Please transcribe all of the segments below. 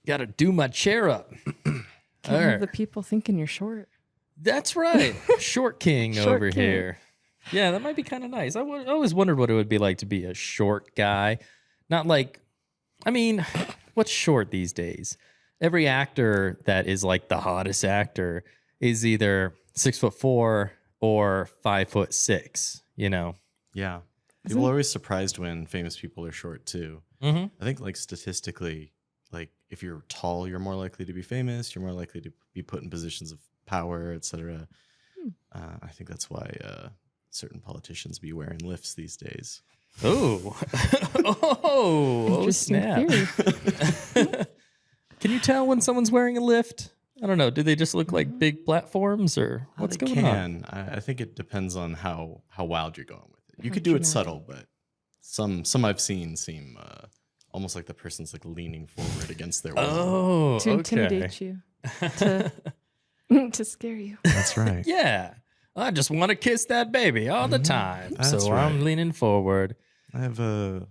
Got to do my chair up. Can't All have right. the people thinking you're short. That's right. Short king Short over king. here. Yeah, that might be kind of nice. I always wondered what it would be like to be a short guy. Not like, I mean, what's short these days? Every actor that is like the hottest actor is either 6'4" or 5'6", you know? Yeah. People are always surprised when famous people are short too. Mm-hmm. I think like statistically, like if you're tall, you're more likely to be famous. You're more likely to be put in positions of power, etc. I think that's why certain politicians be wearing lifts these days. Oh, oh, Interesting snap. theory. Can you tell when someone's wearing a lift? I don't know. Do they just look like big platforms or what's They going on? can. I think it depends on how wild you're going with it. You How could do it dramatic. subtle, but some I've seen seem almost like the person's like leaning forward against their will. Oh, To okay. intimidate you. To, to scare you. That's right. Yeah. I just want to kiss that baby all the time. That's so right. I'm leaning forward. I have a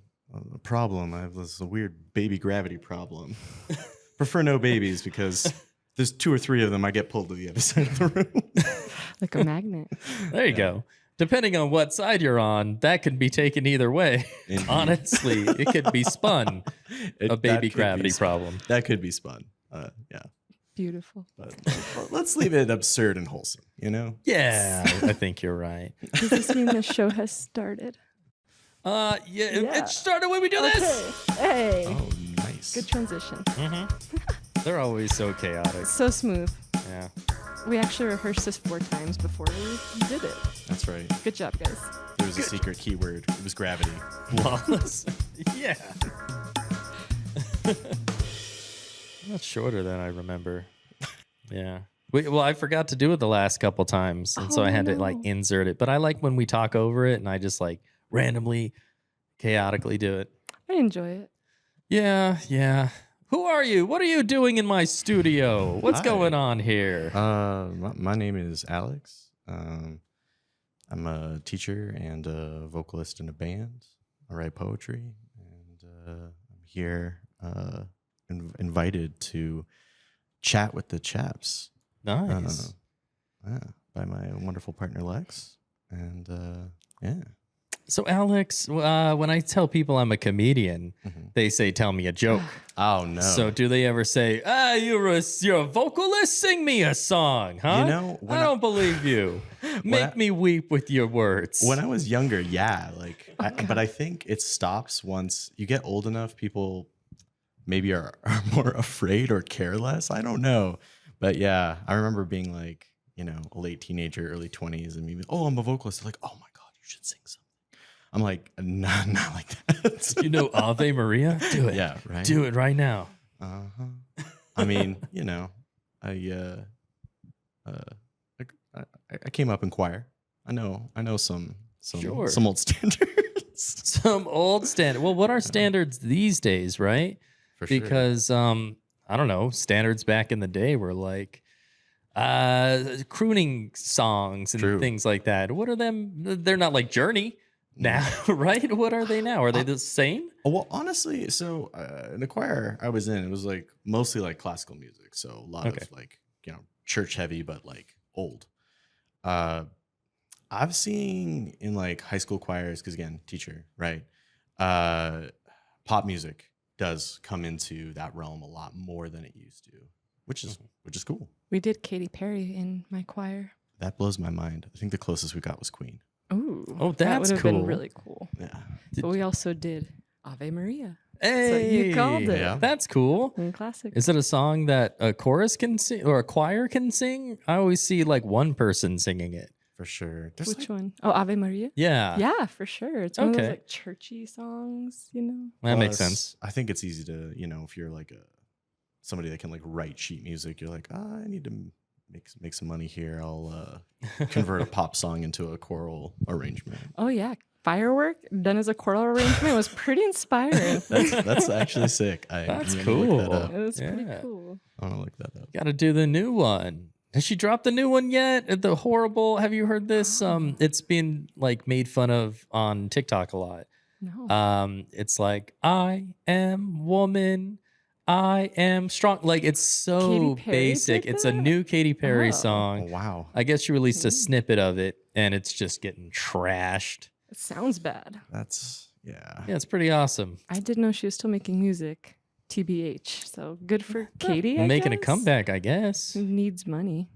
problem. I have this weird baby gravity problem. Prefer no babies because there's 2 or 3 of them. I get pulled to the other side of the room. Like a magnet. There you go. Depending on what side you're on, that can be taken either way. Indeed. Honestly, it could be spun. A That baby could gravity be spun. problem. That could be spun. Yeah. Beautiful. But let's leave it absurd and wholesome, you know? Yeah, I think you're right. Does this mean the show has started? Yeah, Yeah. it started when we do this. Hey. Oh, nice. Good transition. They're always so chaotic. So smooth. Yeah. We actually rehearsed this 4 times before we did it. That's right. Good job, guys. There was a secret keyword. It was gravity. Flawless. Yeah. That's shorter than I remember. Yeah. Well, I forgot to do it the last couple times, and so Oh, I had to like no. insert it. But I like when we talk over it, and I just like randomly, chaotically do it. I enjoy it. Yeah, yeah. Who are you? What are you doing in my studio? What's Hi. going on here? My name is Alex. I'm a teacher and a vocalist in a band. I write poetry, and I'm here invited to chat with the chaps. Nice. Yeah, by my wonderful partner Lex, and yeah. So, Alex, when I tell people I'm a comedian, they say, "Tell me a joke." Oh no! So, do they ever say, you're a vocalist? Sing me a song, huh? You know, when I don't believe you. Make me weep with your words." when I was younger, yeah, like, but I think it stops once you get old enough. People maybe are more afraid or care less. I don't know, but yeah, I remember being like, you know, a late teenager, early 20s, and me, oh, I'm a vocalist. They're like, oh my god, you should sing something. I'm like, not like that. You know Ave Maria? Do it. Yeah, right. Do it right now. Uh-huh. I mean, you know, I came up in choir. I know some Sure. some old standards. Some old standard. Well, what are standards these days, right? For sure. Because I don't know, standards back in the day were like crooning songs and True. things like that. What are them? They're not like Journey now, right? What are they now? Are they the same? Well, honestly, so in the choir I was in, it was like mostly like classical music. So a lot Okay. of like, you know, church heavy, but like old. I've seen in like high school choirs, because again, teacher, right? Pop music does come into that realm a lot more than it used to, which is cool. We did Katy Perry in my choir. That blows my mind. I think the closest we got was Queen. Ooh. Oh, that that's would have cool. been really cool. Yeah. But we also did Ave Maria Hey, you called it. Yeah. That's cool. in classic. Is it a song that a chorus can sing or a choir can sing? I always see like one person singing it. For sure. There's Which like, one? Oh, Ave Maria? Yeah. Yeah, for sure. It's one of Okay. those like churchy songs, you know? That makes plus, sense. I think it's easy to, you know, if you're like somebody that can like write sheet music, you're like, I need to make some money here. I'll convert a pop song into a choral arrangement. Oh, yeah. Firework done as a choral arrangement was pretty inspiring. That's actually sick. That's I'm gonna look that cool. up. It was pretty Yeah. cool. I want to look that up. Got to do the new one. Has she dropped the new one yet? The horrible. Have you heard this? It's been like made fun of on TikTok a lot. No. It's like, I am woman. I am strong. Like it's so Katy Perry basic. did It's a that? new Katy Perry Oh. song. Oh, wow. I guess she released a snippet of it and it's just getting trashed. It sounds bad. That's yeah. Yeah, it's pretty awesome. I didn't know she was still making music. TBH. So good for Katie. I Making a guess. comeback, I guess. Who needs money?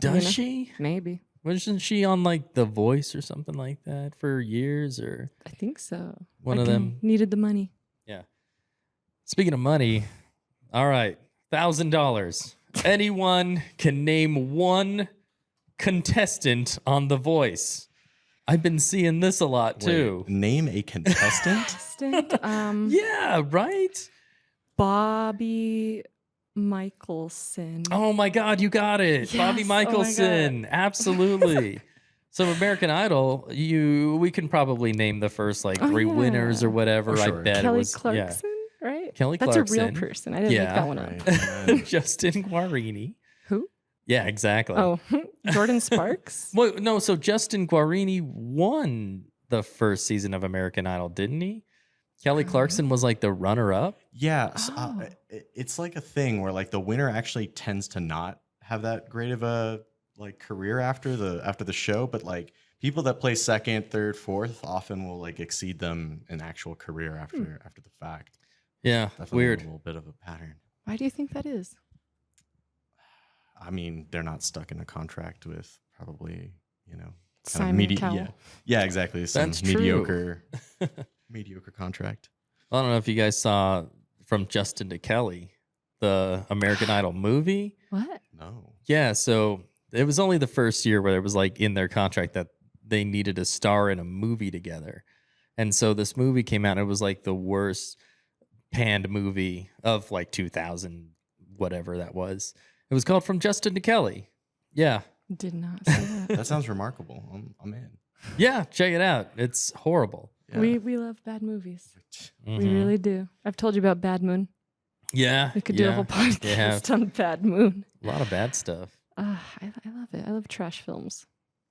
Does know. she? Maybe. Wasn't she on like The Voice or something like that for years or I think so. one of them? Needed the money. Yeah. Speaking of money, all right, $1,000. Anyone can name one contestant on The Voice. I've been seeing this a lot too. Wait, name a contestant? Assistant, Yeah, right? Bobby Michelson. Oh my God, you got it. Bobby Yes, oh my God. Michelson. Absolutely. So American Idol, we can probably name the first like Oh, 3 winners yeah. or whatever. Oh, I sure. bet Kelly it was Clarkson, right? Kelly That's a real Clarkson. person. I didn't Yeah. make that one up. Right, and then- Justin Guarini. Who? Yeah, exactly. Oh, Jordan Sparks. Well, no, so Justin Guarini won the first season of American Idol, didn't he? Kelly Clarkson was like the runner-up. Yeah, Oh. it's like a thing where like the winner actually tends to not have that great of a like career after the show, but like people that play second, third, fourth often will like exceed them in actual career after the fact. Yeah, Definitely weird. a little bit of a pattern. Why do you think that is? I mean, they're not stuck in a contract with probably kind Simon of Cowell. yeah, exactly. Some That's true. mediocre contract. I don't know if you guys saw From Justin to Kelly, the American Idol movie. What? No. Yeah, so it was only the first year where it was like in their contract that they needed a star in a movie together. And so this movie came out and it was like the worst panned movie of like 2000, whatever that was. It was called From Justin to Kelly. Yeah. Did not see that. That sounds remarkable. I'm in. Yeah, check it out. It's horrible. Yeah. We love bad movies. We Mhm. really do. I've told you about Bad Moon. Yeah. We could do a yeah. whole podcast have. on Bad Moon. A lot of bad stuff. I love it. I love trash films.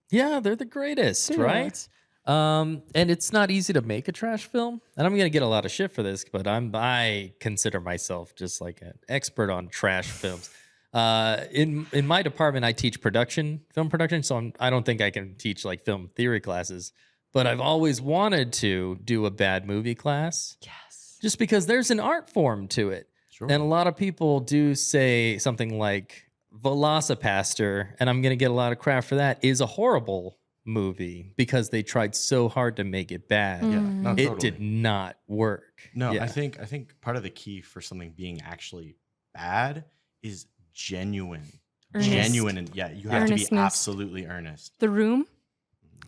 Yeah, they're the greatest, They right? And it's not easy to make a trash film. And I'm gonna get a lot of shit for this, but I consider myself just like an expert on trash films. In my department, I teach film production, so I don't think I can teach like film theory classes. But I've always wanted to do a bad movie class, Yes. just because there's an art form to it. Sure. And a lot of people do say something like Velocipaster, and I'm going to get a lot of crap for that, is a horrible movie because they tried so hard to make it bad. Yeah, Mm. no, It totally. did not work. No, Yeah. I think part of the key for something being actually bad is genuine. Earnest. Genuine, and yeah, you have to be Earnestness. absolutely earnest. The Room,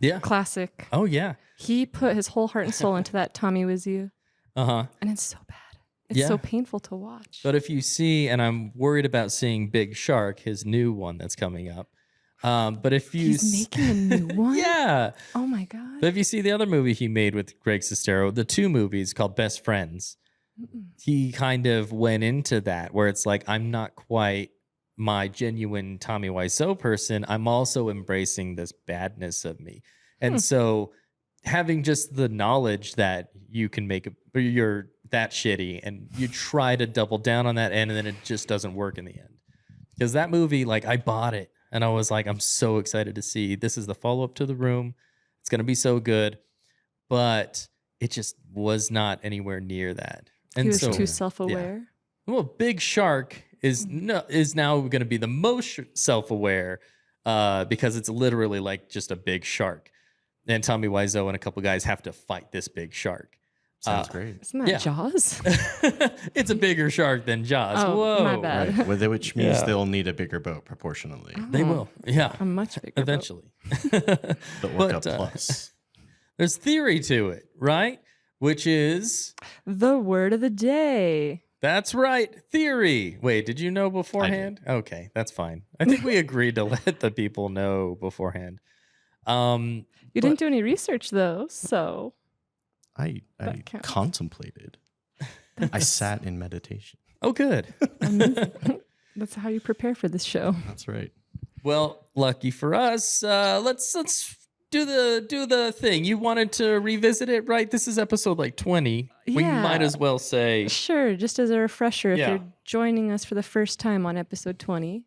Yeah. classic. Oh, yeah. He put his whole heart and soul into that Tommy Wiseau, Uh-huh. and it's so bad. It's Yeah. so painful to watch. But if you see, and I'm worried about seeing Big Shark, his new one that's coming up. But if you He's making a new one? Yeah. Oh my god. But if you see the other movie he made with Greg Sestero, the 2 movies called Best Friends, Mm-mm. he kind of went into that where it's like, I'm not quite my genuine Tommy Wiseau person. I'm also embracing this badness of me. And so having just the knowledge that you can make or you're that shitty and you try to double down on that end and then it just doesn't work in the end. Because that movie, like I bought it and I was like, I'm so excited to see this is the follow-up to The Room. It's going to be so good. But it just was not anywhere near that. And He was so, too self-aware. well, Big Shark is now going to be the most self-aware because it's literally like just a big shark. And Tommy Wiseau and a couple guys have to fight this big shark. Sounds great. Isn't that yeah. Jaws? It's a bigger shark than Jaws. Oh, Whoa. my bad. Right. Which means Yeah. they'll need a bigger boat proportionally. They Oh, will. Yeah. A much bigger boat. Eventually. The Orca But, Plus. there's theory to it, right? Which is, The word of the day. that's right, theory. Wait, did you know beforehand? Okay, that's fine. I think we agreed to let the people know beforehand. You But- didn't do any research though, so I that counts. contemplated. I sat in meditation. Oh, good. amazing. That's how you prepare for this show. That's right. Well, lucky for us, let's do the thing. You wanted to revisit it, right? This is episode like 20. We Yeah. might as well say Sure, just as a refresher, if Yeah. you're joining us for the first time on episode 20,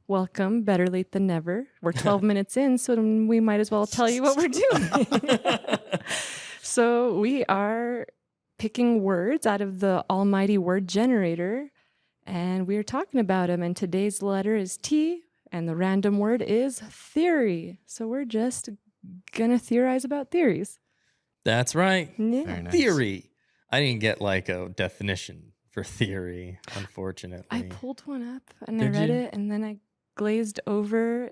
welcome. Better late than never. We're 12 minutes in, so we might as well tell you what we're doing. So we are picking words out of the almighty word generator, and we're talking about them. And today's letter is T, and the random word is theory. So we're just gonna theorize about theories. That's right. Yeah. Very nice. Theory. I didn't get like a definition for theory, unfortunately. I pulled one up and Did I read you? it, and then I glazed over.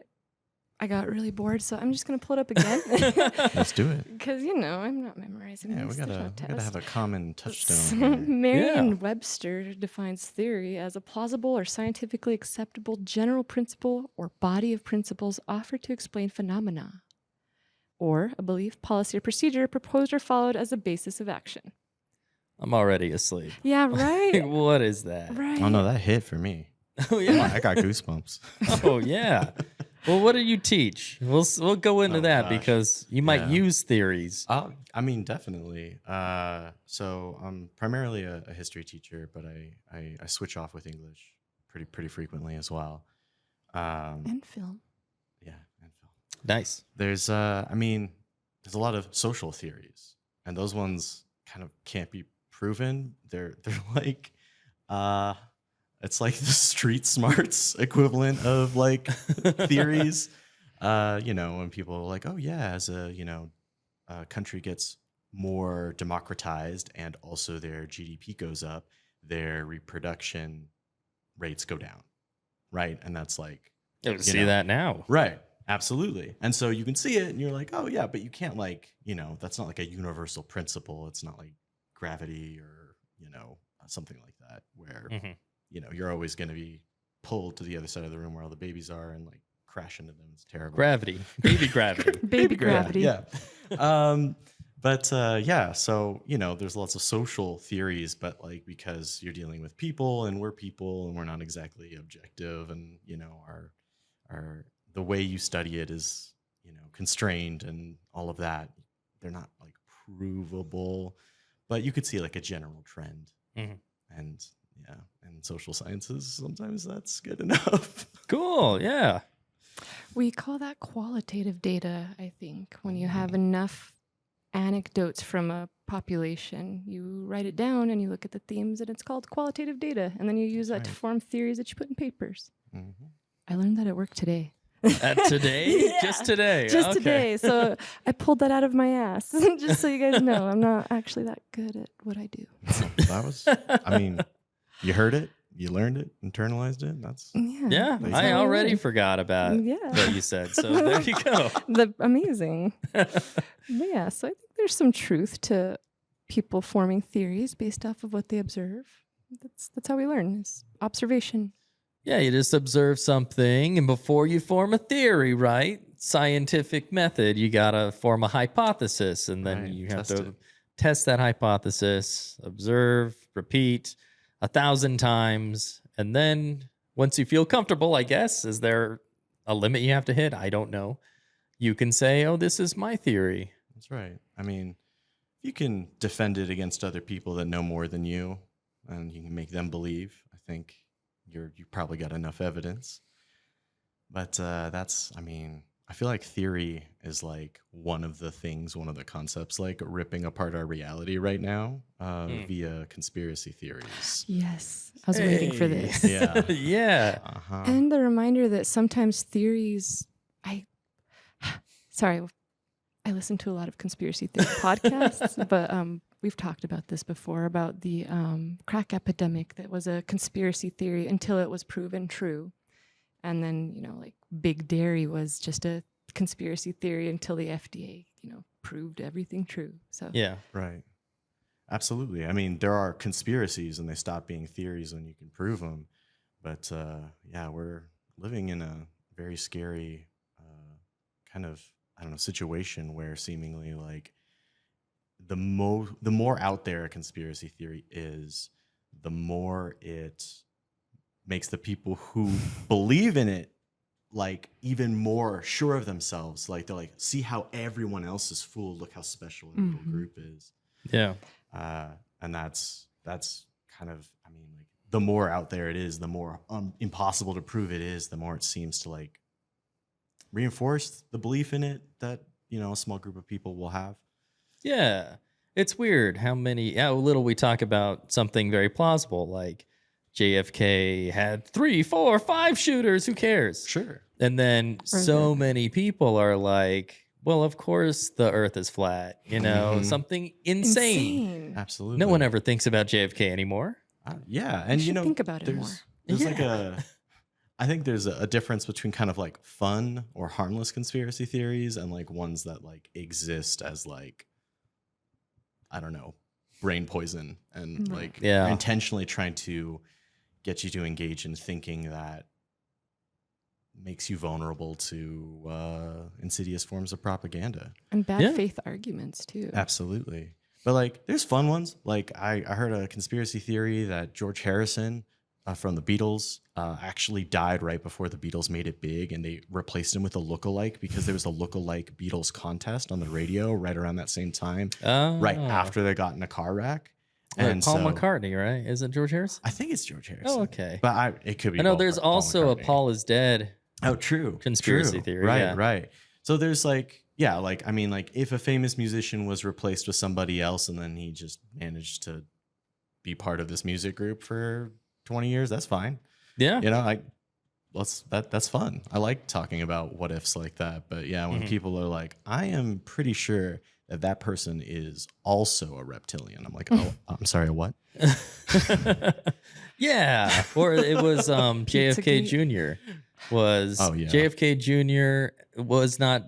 I got really bored, so I'm just gonna pull it up again. Let's do it. Because I'm not memorizing. Yeah, we these. There's no gotta test. have a common So touchstone. here. Merriam-Webster defines theory as a plausible or scientifically acceptable general principle or body of principles offered to explain phenomena, or a belief, policy, or procedure proposed or followed as a basis of action. I'm already asleep. Yeah, right. What is that? Right. Oh no, that hit for me. Oh yeah. I got goosebumps. Oh yeah. Well, what do you teach? We'll go into Oh, that gosh. because you might Yeah. use theories. I mean, definitely. So I'm primarily a history teacher, but I switch off with English pretty frequently as well. And film. Yeah, and film. Nice. There's there's a lot of social theories, and those ones kind of can't be proven. They're like it's like the street smarts equivalent of like theories. When people are like, oh yeah, as a country gets more democratized and also their GDP goes up, their reproduction rates go down, right? And that's like You see know. that now. right, absolutely. And so you can see it, and you're like, oh yeah, but you can't like that's not like a universal principle. It's not like gravity or something like that where Mhm. you're always going to be pulled to the other side of the room where all the babies are and like crash into them. It's terrible. Gravity. Baby gravity. Baby gravity. Yeah. So, there's lots of social theories, but like because you're dealing with people and we're not exactly objective, and our the way you study it is, constrained and all of that. They're not like provable, but you could see like a general trend. Mhm. And yeah, in social sciences, sometimes that's good enough. Cool. Yeah. We call that qualitative data, I think. When you have enough anecdotes from a population, you write it down and you look at the themes, and it's called qualitative data. And then you use that to right. form theories that you put in papers. Mhm. I learned that at work today. Today? Yeah. Just today. Just Okay. today. So I pulled that out of my ass, just so you guys know. I'm not actually that good at what I do. That was, I mean, you heard it, you learned it, internalized it. That's Yeah. Yeah. That's I how it already works. forgot about Yeah. what you said. So there you go. Amazing. But yeah, so I think there's some truth to people forming theories based off of what they observe. That's how we learn, is observation. Yeah, you just observe something, and before you form a theory, right? Scientific method, you gotta form a hypothesis, and then Right, you have test to it. test that hypothesis, observe, repeat 1,000 times, and then once you feel comfortable, I guess, is there a limit you have to hit? I don't know. You can say, "Oh, this is my theory." That's right. I mean, you can defend it against other people that know more than you, and you can make them believe. I think you probably got enough evidence. But I feel like theory is like one of the concepts, like ripping apart our reality right now via conspiracy theories. Yes, I was waiting for Hey. this. Yeah. Yeah. Uh-huh. And the reminder that sometimes theories, I listen to a lot of conspiracy theory podcasts, but we've talked about this before, about the crack epidemic that was a conspiracy theory until it was proven true. And then, like Big Dairy was just a conspiracy theory until the FDA, proved everything true. So Yeah. Right. Absolutely. I mean, there are conspiracies and they stop being theories when you can prove them. But we're living in a very scary kind of, situation where seemingly like the more out there a conspiracy theory is, the more it makes the people who believe in it like even more sure of themselves. Like they're like, see how everyone else is fooled. Look how special our little group is. Yeah. And that's kind of, I mean, like the more out there it is, the more impossible to prove it is, the more it seems to like reinforce the belief in it that, you know, a small group of people will have. Yeah. It's weird how little we talk about something very plausible, like JFK had 3, 4, 5 shooters. Who cares? Sure. And then so many people are like, well, of course the earth is flat, you know, something insane. Absolutely. No one ever thinks about JFK anymore. Yeah. And, you know, think about it more. There's like I think there's a difference between kind of like fun or harmless conspiracy theories and like ones that like exist as like, I don't know, brain poison and like are intentionally trying to get you to engage in thinking that makes you vulnerable to insidious forms of propaganda. And bad faith arguments too. Absolutely. But like there's fun ones. Like I heard a conspiracy theory that George Harrison from the Beatles actually died right before the Beatles made it big, and they replaced him with a lookalike because there was a lookalike Beatles contest on the radio right around that same time, right after they got in a car wreck. And Paul McCartney, right? Is it George Harrison? I think it's George Harrison. Oh, okay. But it could be. I know Paul, there's Paul also McCartney. a Paul is dead. Oh, true. Conspiracy theory. Right, yeah. right. So there's like, yeah, like, I mean, like if a famous musician was replaced with somebody else and then he just managed to be part of this music group for 20 years, that's fine. Yeah. You know, that's fun. I like talking about what ifs like that. But yeah, when people are like, I am pretty sure that person is also a reptilian. I'm like, oh, I'm sorry, a what? Yeah. Or it was JFK Jr. was JFK Jr.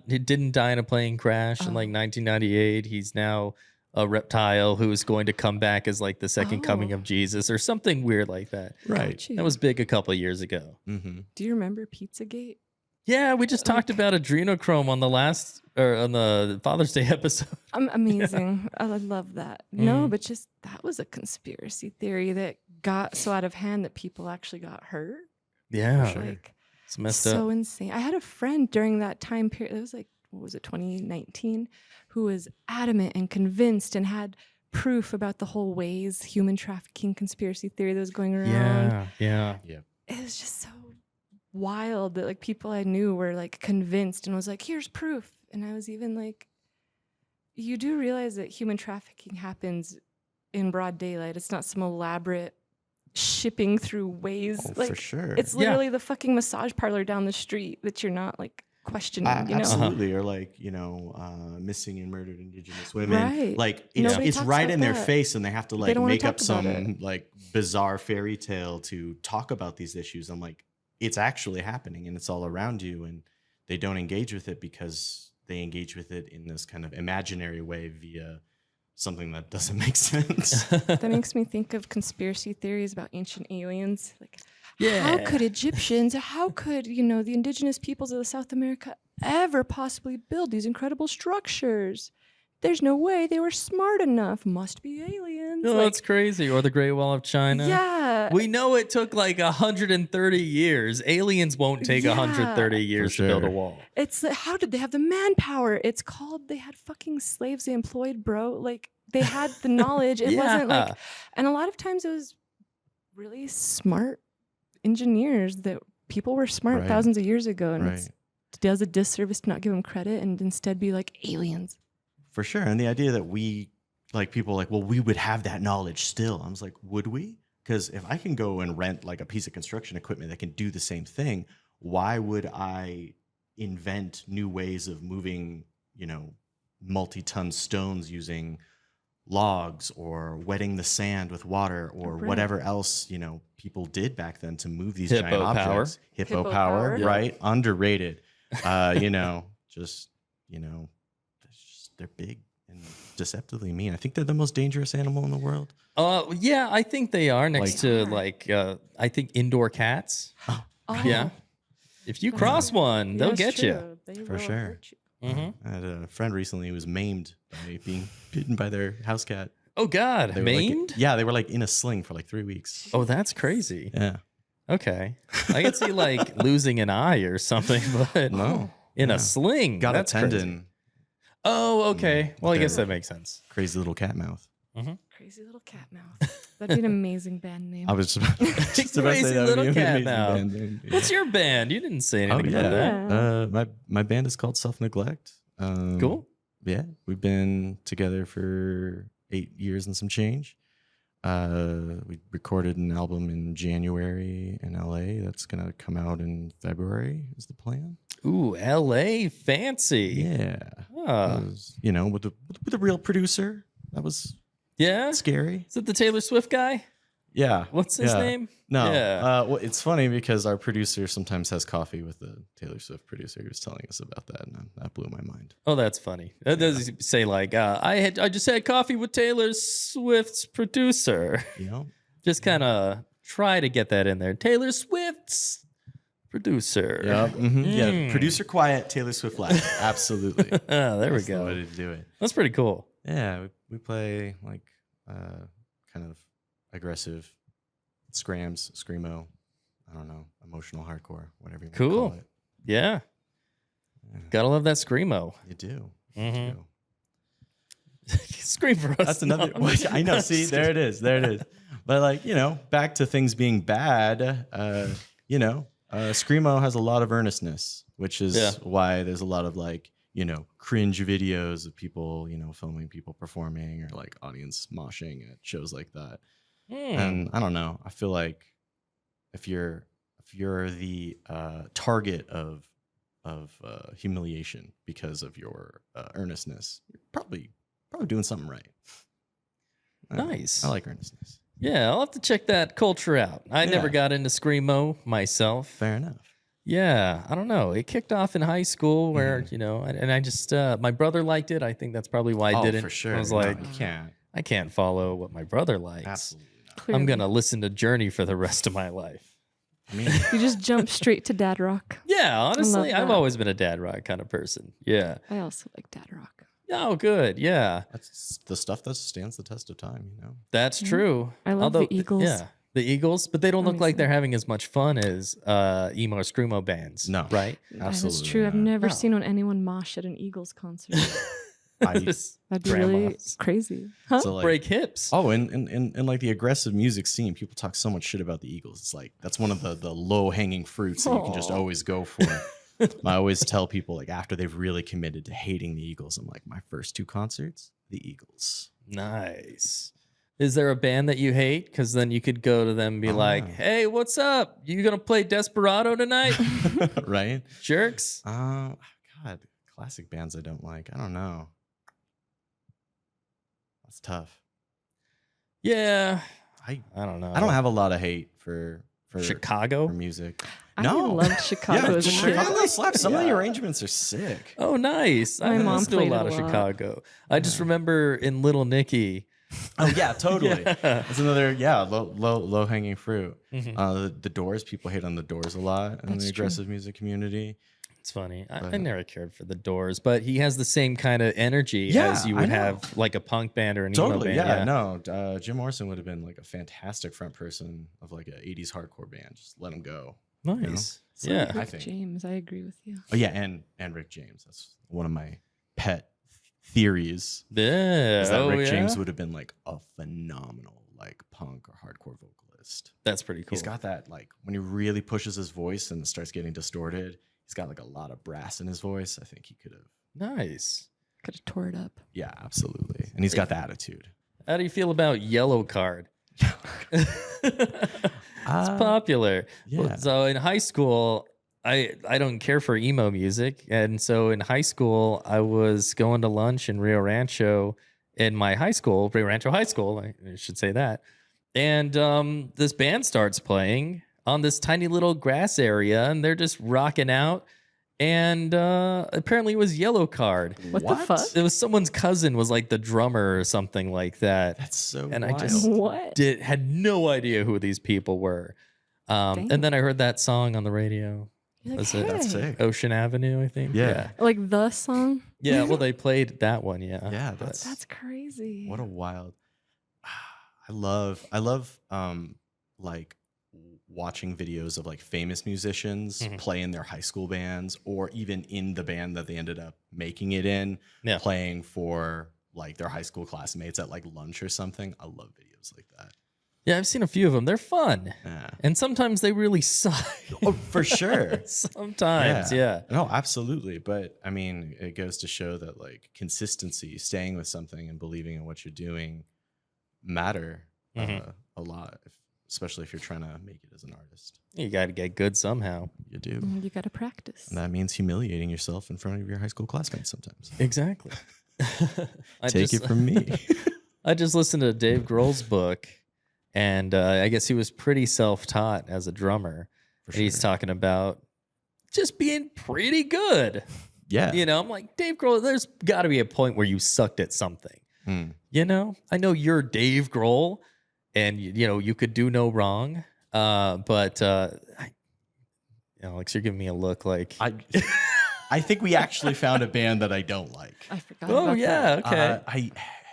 He didn't die in a plane crash in like 1998. He's now a reptile who is going to come back as like the second coming of Jesus or something weird like that. Right. That was big a couple of years ago. Mm-hmm. Do you remember Pizzagate? Yeah, we just talked about adrenochrome on the Father's Day episode. Amazing. I love that. No, but just that was a conspiracy theory that got so out of hand that people actually got hurt. Yeah. Like, it's messed so up. insane. I had a friend during that time period. It was like, what was it, 2019, who was adamant and convinced and had proof about the whole ways human trafficking conspiracy theory that was going around. Yeah. It was just so wild that like people I knew were like convinced and was like, here's proof. And I was even like, you do realize that human trafficking happens in broad daylight. It's not some elaborate shipping through ways. For sure. It's literally the fucking massage parlor down the street that you're not like questioning, you know? Absolutely. Or like, you know, missing and murdered Indigenous women. Right. Like Nobody it's talks right about in their that. face, and they have to They like don't wanna make up talk about some like bizarre fairy tale to talk about these issues. I'm like, it's actually happening and it's all around you, and they don't engage with it because they engage with it in this kind of imaginary way via something that doesn't make sense. That makes me think of conspiracy theories about ancient aliens. Like, Yeah. how could Egyptians, how could, you know, the indigenous peoples of South America ever possibly build these incredible structures? There's no way they were smart enough. Must be aliens. No, that's crazy. Or the Great Wall of China. Yeah. We know it took like 130 years. Aliens won't take 130 years to build a wall. It's like, how did they have the manpower? It's called, they had fucking slaves they employed, bro. Like, they had the knowledge. It wasn't like, and a lot of times it was really smart engineers that people were smart thousands of years ago. And it does a disservice to not give them credit and instead be like aliens. For sure. And the idea that we, like, people are like, well, we would have that knowledge still. I was like, would we? Because if I can go and rent like a piece of construction equipment that can do the same thing, why would I invent new ways of moving, you know, multi-ton stones using logs or wetting the sand with water or whatever else, you know, people did back then to move these giant objects. Hippo power, right? Underrated. You know, just, you know, they're big and deceptively mean. I think they're the most dangerous animal in the world. Yeah, I think they are next to like I think indoor cats. Oh. Yeah. If you cross one, they'll get you. For sure. Mm-hmm. I had a friend recently who was maimed by being bitten by their house cat. Oh God, They were maimed? Like, yeah, they were like in a sling for like 3 weeks. Oh, that's crazy. Yeah. Okay. I could see like losing an eye or something, but No. in Yeah. a sling. Got That's a crazy. tendon. Oh, okay. Well, I guess There. that makes sense. Crazy little cat mouth. Crazy Little Cat Mouth. That'd be an amazing band name. I was just about to Crazy say that would Little be an Cat amazing Mouth. band name. Yeah. What's your band? You didn't say Oh anything about that. yeah. My band is called Self Neglect. Cool. Yeah, we've been together for 8 years and some change. We recorded an album in January in LA. That's gonna come out in February. Is the plan? Ooh, L.A. fancy. Yeah. Ah. You know, with a real producer. That was Yeah? scary. Is it the Taylor Swift guy? Yeah. What's his Yeah. name? No. Yeah. Well, it's funny because our producer sometimes has coffee with the Taylor Swift producer. He was telling us about that, and that blew my mind. Oh, that's funny. Does he say like, I just had coffee with Taylor Swift's producer? You know? Just kind of try to get that in there. Taylor Swift's producer. Yeah. Yeah. Mm. Producer quiet, Taylor Swift loud. Absolutely. Oh, there we That's the way go. to do it. That's pretty cool. Yeah, we play like kind of aggressive scrams, screamo. I don't know, emotional hardcore, whatever you want Cool. to call it. Yeah. Yeah. Gotta love that screamo. You do. You Mhm. do. Scream for us. That's another. Mom. I know. See, there it is. There it is. But like back to things being bad. Screamo has a lot of earnestness, which is Yeah. why there's a lot of like cringe videos of people filming people performing or like audience moshing at shows like that. Hmm. And I don't know. I feel like if you're the target of humiliation because of your earnestness, you're probably doing something right. I don't know. Nice. I like earnestness. Yeah, I'll have to check that culture out. I never Yeah. got into screamo myself. Fair enough. Yeah, I don't know. It kicked off in high school where, and I just, my brother liked it. I think that's probably why I didn't. for sure. I was No, like, you can't. I can't follow what my brother likes. Absolutely not. I'm Clearly. going to listen to Journey for the rest of my life. I mean, You just jump straight to Dad Rock. Yeah, honestly, I've that. always been a dad rock kind of person. Yeah. I also like Dad Rock. Oh, good. Yeah, that's the stuff that stands the test of time. that's true. I love the Eagles. Yeah, the Eagles, but they don't look like Amazing. they're having as much fun as emo or screamo bands. No. right? That's Absolutely true. I've not. never No. seen anyone mosh at an Eagles concert. Just That'd be really grandmas. crazy. Huh? So like, break hips. oh, and like the aggressive music scene, people talk so much shit about the Eagles. It's like that's one of the low hanging fruits that you can just Aw. always go for. I always tell people like after they've really committed to hating the Eagles, I'm like, my first 2 concerts, the Eagles. Nice. Is there a band that you hate? Because then you could go to them and be Oh, like, yeah. "Hey, what's up? You gonna play Desperado tonight, Right? jerks?" God, classic bands I don't like. I don't know. That's tough. Yeah, I I don't know. I don't have a lot of hate for Chicago. for music. I No. loved Chicago as a kid. Chicago slaps. Some of the Yeah. arrangements are sick. Oh, nice. My I mom listened to a played it lot a of lot. Chicago. I just remember in Little Nicky. Oh yeah, totally. Yeah. That's another low hanging fruit. Mhm. The Doors, people hate on the Doors a lot in That's the true. aggressive music community. It's funny. I But- never cared for the Doors, but he has the same kind of energy Yeah, as you I would know. have like a punk band or an emo Totally, band. yeah, no. Jim Morrison would have been like a fantastic front person of like a '80s hardcore band. Just let him go. Nice. So Yeah. Rick think. James, I agree with you. Oh yeah, and Rick James. That's one of my pet theories. Yeah. Is that Oh, Rick yeah? James would have been like a phenomenal like punk or hardcore vocalist. That's pretty cool. He's got that like when he really pushes his voice and it starts getting distorted. He's got like a lot of brass in his voice. I think he could have. Nice. Could have tore it up. Yeah, absolutely. And he's got the attitude. How do you feel about Yellow Card? It's popular. yeah. So in high school, I don't care for emo music, and so in high school, I was going to lunch in Rio Rancho in my high school, Rio Rancho High School. I should say that. And this band starts playing on this tiny little grass area, and they're just rocking out. And apparently, it was Yellow Card. What the fuck? It was someone's cousin was like the drummer or something like that. That's so And I wild. just- What? Had no idea who these people were. Dang. And then I heard that song on the radio. You're like, Was it- That's "Hey." sick. Ocean Avenue, I think. Yeah. Like the song? Yeah, well, they played that one. Yeah. Yeah, But- That's crazy. What a wild. I love like watching videos of like famous musicians play in their high school bands, or even in the band that they ended up making it in, Yeah. playing for like their high school classmates at like lunch or something. I love videos like that. Yeah, I've seen a few of them. They're fun. Yeah. And sometimes they really suck. Oh, for sure. Sometimes, yeah. No, absolutely. But I mean, it goes to show that like consistency, staying with something and believing in what you're doing matter a lot, especially if you're trying to make it as an artist. You got to get good somehow. You do. You got to practice. And that means humiliating yourself in front of your high school classmates sometimes. Exactly. Take it from me. I just listened to Dave Grohl's book, and I guess he was pretty self-taught as a drummer. For And he's sure. talking about just being pretty good. Yeah. You know, I'm like, Dave Grohl, there's got to be a point where you sucked at something. You know, I know you're Dave Grohl, and you know you could do no wrong. But Alex, you're giving me a look like, I think we actually found a band that I don't like. I forgot. oh about yeah, that. okay.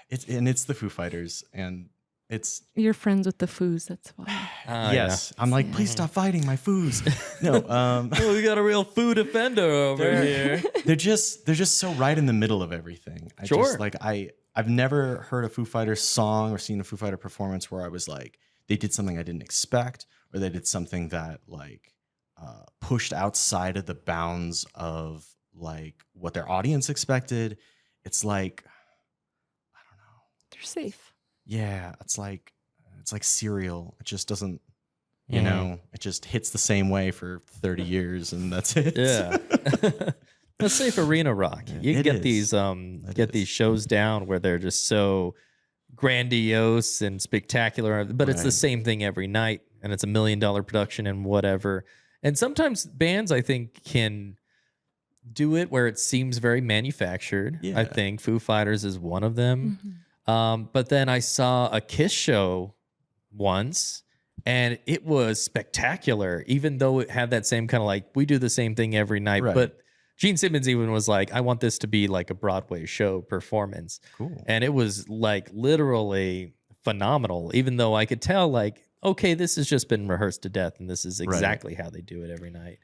It's the Foo Fighters, and it's You're friends with the Foos. That's why. yes. I'm like, please stop fighting my Foos. No, Oh, we got a real food offender over here. they're just so right in the middle of everything. Sure. I've never heard a Foo Fighters song or seen a Foo Fighter performance where I was like, they did something I didn't expect, or they did something that like pushed outside of the bounds of like what their audience expected. It's like, I don't know. They're safe. Yeah, it's like cereal. It just doesn't, you know, it just hits the same way for 30 years and that's it. Yeah. Let's say for arena rock, you can It get is. these these shows down where they're just so grandiose and spectacular, but it's the Right. same thing every night, and it's $1 million production and whatever. And sometimes bands, I think, can do it where it seems very manufactured. I Yeah. think Foo Fighters is one of them. Mhm. But then I saw a Kiss show once, and it was spectacular, even though it had that same kind of like, we do the same thing every night. Right. But Gene Simmons even was like, I want this to be like a Broadway show performance. Cool. And it was like literally phenomenal, even though I could tell, like, okay, this has just been rehearsed to death, and this is exactly how they do it every night.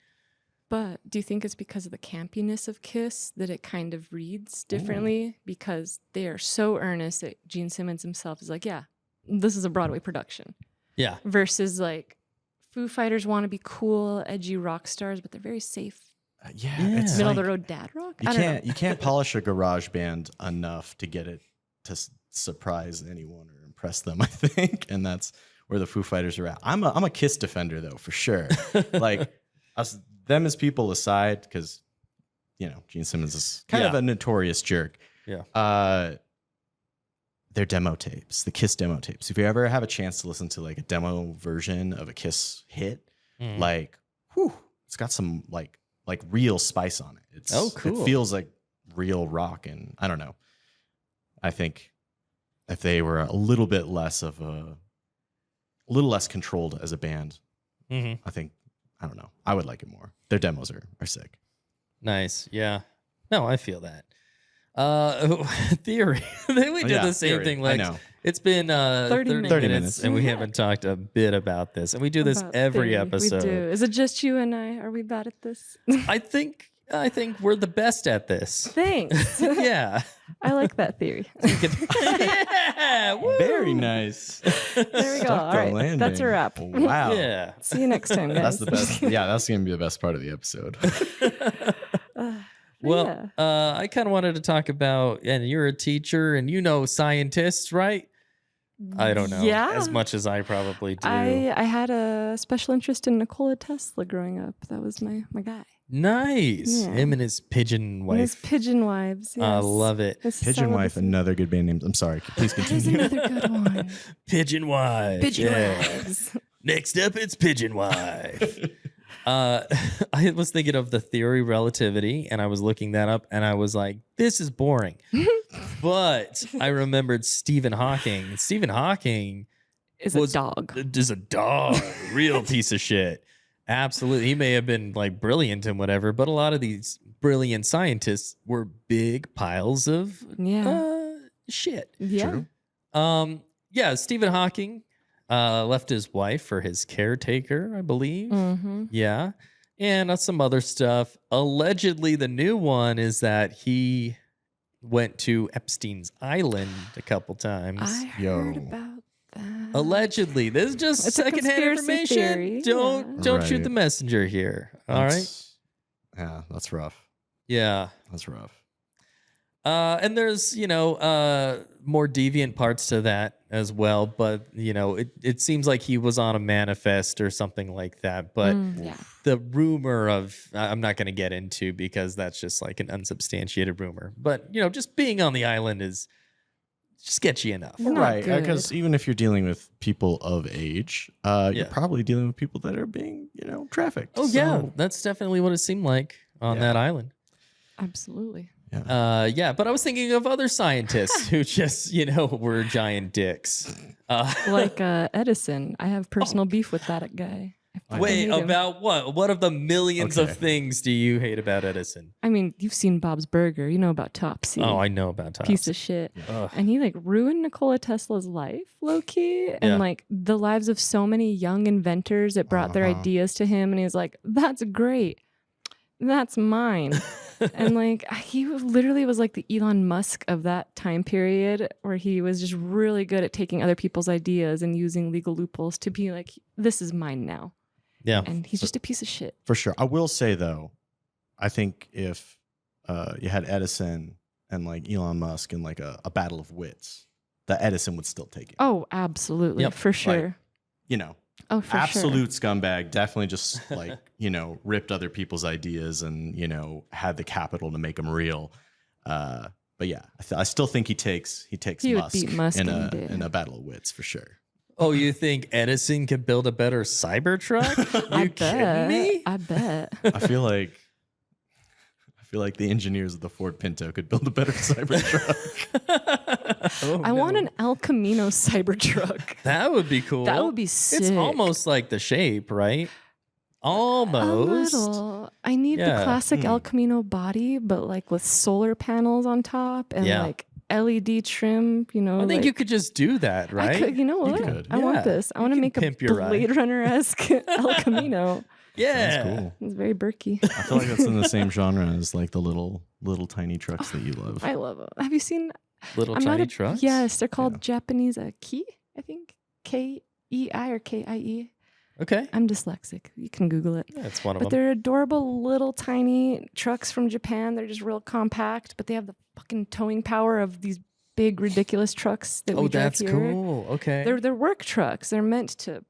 But do you think it's because of the campiness of Kiss that it kind of reads differently? Because they are so earnest that Gene Simmons himself is like, yeah, this is a Broadway production. Yeah. Versus like Foo Fighters want to be cool, edgy rock stars, but they're very safe. Yeah, Yeah. it's Middle of like, the road dad rock? you I don't know. you can't polish a garage band enough to get it to surprise anyone or impress them, I think, and that's where the Foo Fighters are at. I'm a Kiss defender though, for sure. Like them as people aside, because you know Gene Simmons is kind of Yeah. a notorious jerk. Yeah. Their demo tapes, the Kiss demo tapes. If you ever have a chance to listen to like a demo version of a Kiss hit, Mhm. like, whew, it's got some like real spice on it. It's Oh, cool. It feels like real rock, and I don't know. I think if they were a little bit less controlled as a band, Mhm. I don't know. I would like it more. Their demos are sick. Nice. Yeah. No, I feel that. Theory. we did yeah, the same Theory. thing. I Like, know. it's been 30 minutes. minutes, and we Yeah. haven't talked a bit about this. And we do this About every theory. episode. We do. Is it just you and I? Are we bad at this? I think we're the best at this. Thanks. Yeah. I like that theory. Yeah. Woo! Very nice. There we go. All right. That's a wrap. Wow. Yeah. See you next time, guys. That's the best. Yeah, that's gonna be the best part of the episode. Well, I kind of wanted to talk about, and you're a teacher, and you know scientists, right? I don't know Yeah. as much as I probably do. I had a special interest in Nikola Tesla growing up. That was my guy. Nice. Yeah. Him and his pigeon And his wife. pigeon wives. Yes. I love it. His Pigeon Wife, celibacy. another good band name. I'm sorry. Please That is continue. another good one. Pigeon wife. Pigeon Yeah. wives. Next up, it's pigeon wife. I was thinking of the theory of relativity, and I was looking that up, and I was like, this is boring. But I remembered Stephen Hawking. Stephen Hawking Is Was- a dog. is a dog, real piece of shit. Absolutely. He may have been like brilliant and whatever, but a lot of these brilliant scientists were big piles of Yeah. shit. Yeah. True. Yeah, Stephen Hawking Left his wife for his caretaker, I believe. Mm-hmm. Yeah. And some other stuff. Allegedly, the new one is that he went to Epstein's Island a couple times. I Yo. heard about that. Allegedly. This is just It's a secondhand conspiracy information. theory, Don't yeah. shoot Right. the messenger here. All right. Yeah, that's rough. Yeah. That's rough. And there's, more deviant parts to that as well. But, it seems like he was on a manifest or something like that. But Yeah. the rumor of, I'm not going to get into because that's just like an unsubstantiated rumor. But, just being on the island is sketchy enough. Not Right. good. Because even if you're dealing with people of age, Yeah. you're probably dealing with people that are being, trafficked. Oh, yeah. So, That's definitely what it seemed like on Yeah. that island. Absolutely. Yeah, but I was thinking of other scientists who just, were giant dicks. Like Edison. I have personal beef with that guy. I fucking Wait, hate him. about what? What of the millions Okay. of things do you hate about Edison? I mean, you've seen Bob's Burger. You know about Topsy. Oh, I know about Tom. Piece of shit. Ugh. And he like ruined Nikola Tesla's life, low key, Yeah. and like the lives of so many young inventors that brought their Uh-huh. ideas to him. And he was like, "That's great, that's mine." And like he literally was like the Elon Musk of that time period, where he was just really good at taking other people's ideas and using legal loopholes to be like, "This is mine now." Yeah. And he's just a piece of shit. For sure. I will say, though, I think if you had Edison and like Elon Musk in like a battle of wits, that Edison would still take it. Oh, absolutely, Yep. for sure. Oh, for Absolute sure. scumbag, definitely just like, ripped other people's ideas and, had the capital to make them real. But yeah, I still think he takes He would Musk, beat Musk in any day. a battle of wits for sure. Oh, you think Edison could build a better Cybertruck? I You kidding me? I bet. I feel like the engineers of the Ford Pinto could build a better Cybertruck. Oh, I want no. an El Camino Cybertruck. That would be cool. That would be sick. It's almost like the shape, right? A Almost. little. I need Yeah. the classic El Hmm. Camino body, but like with solar panels on top and Yeah. like LED trim. I think like, you could just do that, right? I could, you know what? could. I Yeah. want this. I You want to can make a pimp your ride. Blade Runner esque El Camino. Yeah. Sounds cool. It's very Berkey. I feel like that's in the same genre as like the little tiny trucks that you love. I love it. Have you seen? Little I'm not tiny a- trucks? Yes, they're called Yeah. Japanese Ki. I think KEI or KIE. Okay. I'm dyslexic. You can Google it. That's one of But them. they're adorable little tiny trucks from Japan. They're just real compact, but they have the fucking towing power of these big ridiculous trucks that we Oh, drive that's here. cool. Okay. They're work trucks. They're meant to,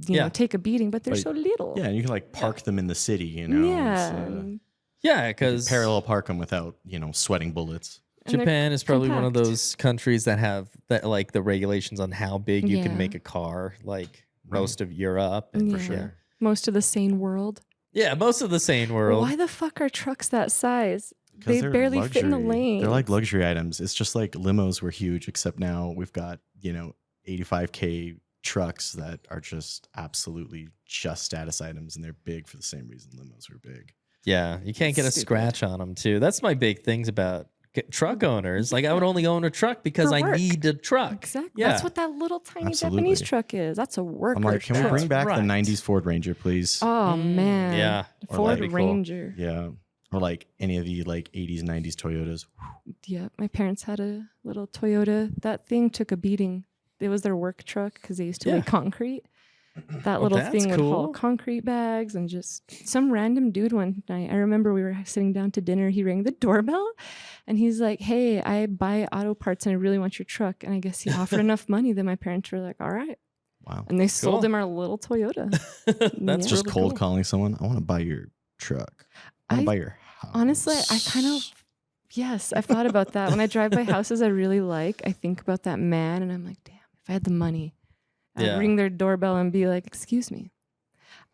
Yeah. take a beating, but they're But- so little. Yeah, and you can like park them in the city, Yeah. so Yeah, you can because parallel park them without, sweating bullets. And they're Japan is probably one of compact. those countries that have that like the regulations on how big you can Yeah. make a car, like most of Europe. And Yeah. For sure. most of the sane world. Yeah, most of the sane world. Why the fuck are trucks that size? 'Cause They they're barely fit in the luxury. lane. They're like luxury items. It's just like limos were huge, except now we've got, 85K trucks that are just absolutely just status items, and they're big for the same reason limos were big. Yeah, you can't get a Stupid. scratch on them too. That's my big things about truck owners. Like I would only own a truck because For I work. need a truck. Exactly. Yeah. That's what that little tiny Absolutely. Japanese truck is. That's a worker I'm like, can we truck. bring back right. the 90s Ford Ranger, please? Oh Mm, man. yeah. Or Ford that'd be cool. Ranger. Yeah. Or like any of the like 80s, 90s Toyotas. Yeah. My parents had a little Toyota. That thing took a beating. It was their work truck because they used to Yeah. lay concrete. That Oh, little that's thing would haul cool. concrete bags and just some random dude one night. I remember we were sitting down to dinner. He rang the doorbell and he's like, "Hey, I buy auto parts and I really want your truck." And I guess he offered enough money that my parents were like, "All right." Wow. And they sold Cool. him our little Toyota. That's Yeah. Just really cold cool. calling someone. I want to buy your truck. I want I- to buy your house. Honestly, I kind of, yes, I've thought about that. When I drive by houses I really like, I think about that man and I'm like, damn, if I had the money, I'd Yeah. ring their doorbell and be like, excuse me,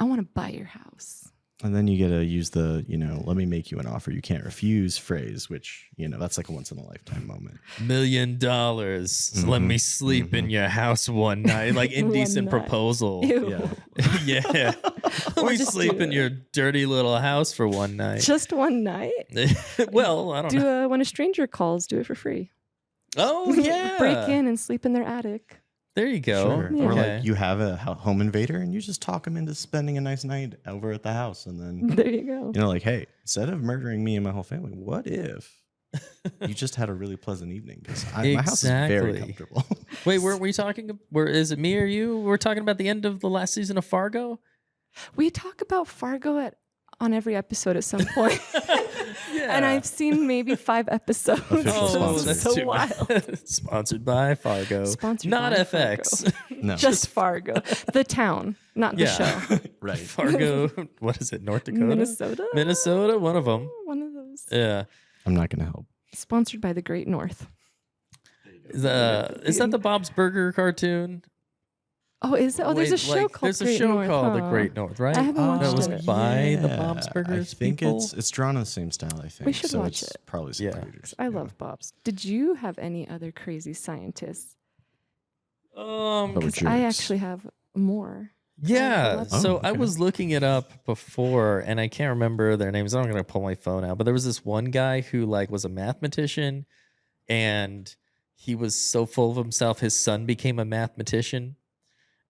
I want to buy your house. And then you get to use the, let me make you an offer you can't refuse phrase, which, that's like a once in a lifetime moment. $1 million. Let me sleep in your house one night. Like One indecent night. proposal. Ew. Yeah. Yeah. Let Or me just sleep do in it. your dirty little house for one night. Just one night? Well, I don't know. Do when a stranger calls, do it for free. Oh, yeah. Break in and sleep in their attic. There you go. Sure. Or Okay. like you have a home invader and you just talk them into spending a nice night over at the house, and then There you go. like, hey, instead of murdering me and my whole family, what if you just had a really pleasant evening? Because my house is very Exactly. comfortable. Wait, weren't we talking? Is it me or you? We're talking about the end of the last season of Fargo. We talk about Fargo on every episode at some point. Yeah. And I've seen maybe 5 episodes. Official Oh, sponsor. that's so too wild. bad. Sponsored by Fargo. Sponsored Not by FX. No, Just Fargo. The town, not the Yeah. show. right. Fargo. What is it? North Dakota. Minnesota? Minnesota. One of them. One of those. Yeah. I'm not gonna help. Sponsored by the Great North. Is that the Bob's Burger cartoon? Oh, is it? Oh, there's a Wait, show like, called there's Great a show North. called The huh? Great North, right? I haven't watched That was it. by the Yeah, Bob's Burgers I think people. it's drawn in the same style. I think should so. watch It's it. probably some Yeah. creators. I love Bob's. Did you have any other crazy scientists? But we're Because I jerks. actually have more. Yeah. love So it. I Okay. was looking it up before, and I can't remember their names. I'm not gonna pull my phone out, but there was this one guy who like was a mathematician, and he was so full of himself. His son became a mathematician,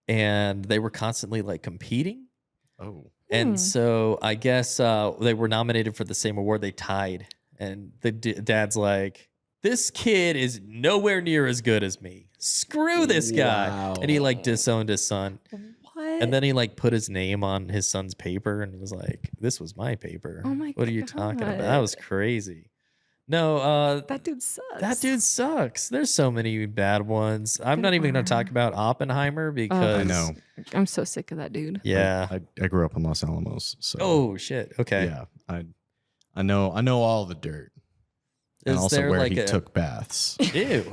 and they were constantly like competing. Oh, And so I guess they were nominated for the same award. They tied, and the dad's like, "This kid is nowhere near as good as me. Screw this guy!" Wow. And he like disowned his son. What? And then he like put his name on his son's paper and was like, "This was my paper." Oh my What are you talking about? That God. was crazy. No, that dude sucks. that dude sucks. There's so many bad ones. I'm not even going to talk about Oppenheimer because I know. I'm so sick of that dude. Yeah. I grew up in Los Alamos, so Oh shit. Okay. yeah, I know all the dirt, and Is also there where like he a took baths. ew?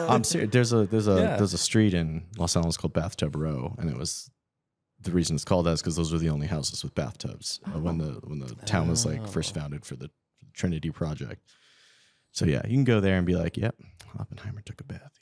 I'm serious. There's Yeah. a street in Los Alamos called Bathtub Row, and it was the reason it's called that is because those were the only houses with bathtubs when the town was like first Oh. founded for the Trinity Project. So yeah, you can go there and be like, "Yep, Oppenheimer took a bath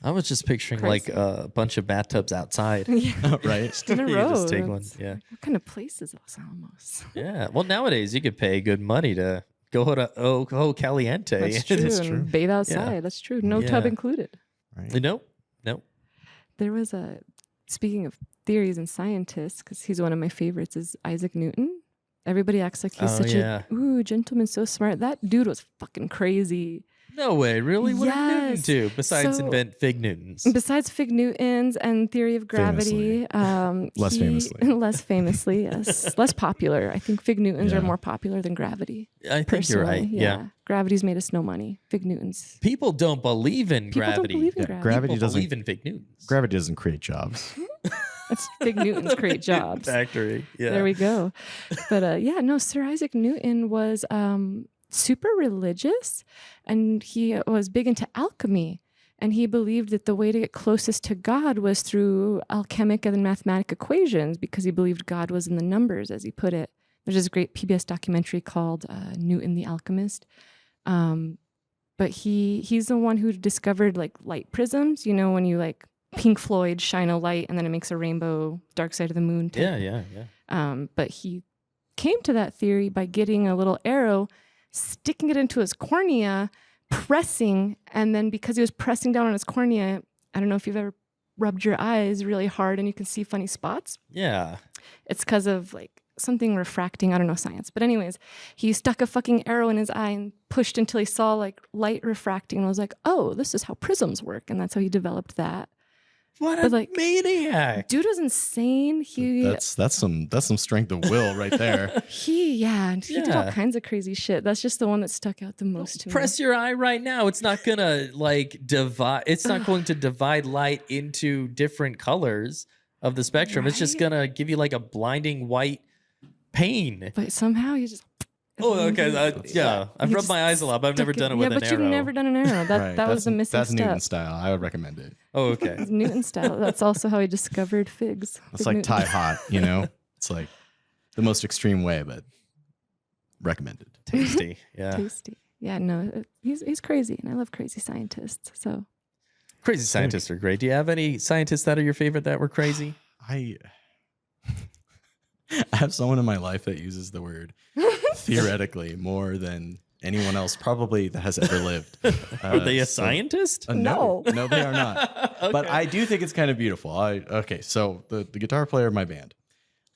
I was just picturing Crazy. like a bunch of bathtubs outside. Yeah. here." Right? In a You row. just take one. It's- Yeah. What kind of place is Los Alamos? Yeah. Well, nowadays you could pay good money to go to Ojo Caliente. That's true. It's and true. Bathe outside. That's true. No tub Yeah. included. Right. Nope. There was a, speaking of theories and scientists, because he's one of my favorites, is Isaac Newton. Everybody acts like he's Oh, such yeah. a gentleman, so smart. That dude was fucking crazy. No way. Really? What did Newton Yes. do besides So- invent fig Newtons? Besides Fig Newtons and theory of gravity, Less famously. less famously, yes, less popular. I think Fig Newtons Yeah. are more popular than gravity. I think you're right. Personally, Yeah. Gravity's made us no money. Fig Newtons. People don't believe in People gravity. don't believe in Yeah, gravity. gravity People doesn't believe in fig Newtons. gravity doesn't create jobs. That's Fig Newtons create jobs. Factory. Yeah. There we go. But yeah, no, Sir Isaac Newton was super religious, and he was big into alchemy. And he believed that the way to get closest to God was through alchemic and mathematic equations, because he believed God was in the numbers, as he put it. There's this great PBS documentary called Newton the Alchemist. But he's the one who discovered like light prisms. You know, when you like Pink Floyd shine a light and then it makes a rainbow, Dark Side of the Moon type. Yeah. But he came to that theory by getting a little arrow, sticking it into his cornea, pressing, and then because he was pressing down on his cornea, I don't know if you've ever rubbed your eyes really hard and you can see funny spots. Yeah. It's because of like something refracting. I don't know science. But anyways, he stuck a fucking arrow in his eye and pushed until he saw like light refracting and was like, oh, this is how prisms work. And that's how he developed that. What But, a like, maniac. Dude was insane. He That's some strength of will right there. and he did all Yeah. kinds of crazy shit. That's just the one that stuck out the most to me. Press your eye right now. It's not gonna like divide. It's not going to divide light into different colors of the spectrum. It's just Right? gonna give you like a blinding white pain. But somehow he just. Oh, okay. Yeah, I've He rubbed my just eyes a lot, but I've never stuck done it with Yeah, an but arrow. you've never done an arrow. That Right. that was the missing That's step. Newton style. I would recommend it. Oh, okay. It's Newton style. That's also how he discovered figs. It's Fig like Newton. tie hot, you know? It's like the most extreme way, but recommended. Tasty. Yeah. Tasty. Yeah, no, he's crazy, and I love crazy scientists. So Crazy scientists are great. Do you have any scientists that are your favorite that were crazy? I have someone in my life that uses the word theoretically more than anyone else probably that has ever lived. Are they a so- scientist? No, No. no, they are not. But I do think it's kind of beautiful. Okay, so the guitar player of my band,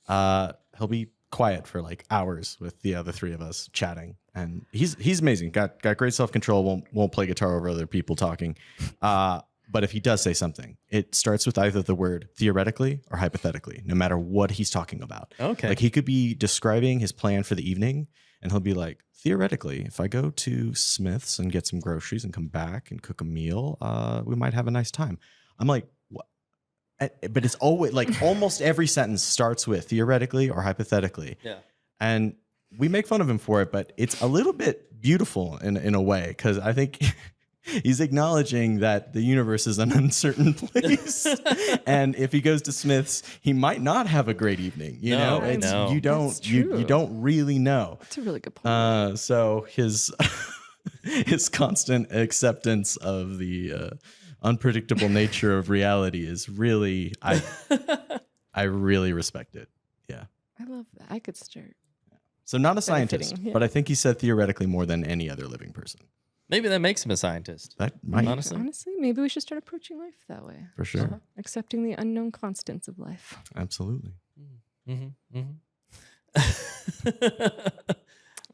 he'll be quiet for like hours with the other three of us chatting, and he's amazing. Got great self control. Won't play guitar over other people talking. But if he does say something, it starts with either the word theoretically or hypothetically, no matter what he's talking about. Okay. Like he could be describing his plan for the evening, and he'll be like, theoretically, if I go to Smith's and get some groceries and come back and cook a meal, we might have a nice time. I'm like, what? But it's always like almost every sentence starts with theoretically or hypothetically. Yeah. And we make fun of him for it, but it's a little bit beautiful in a way, because I think he's acknowledging that the universe is an uncertain place. And if he goes to Smith's, he might not have a great evening. You No, know, I know. you don't That's you true. don't really know. That's a really good point. So his his constant acceptance of the unpredictable nature of reality is really I really respect it. Yeah. I love that. I could start. So not a scientist, Benefiting, yeah. but I think he said theoretically more than any other living person. Maybe that makes him a scientist. That might Honestly. Honestly, maybe we should start approaching life that way. for sure. Uh-huh. Accepting the unknown constants of life. Absolutely. Mm-hmm.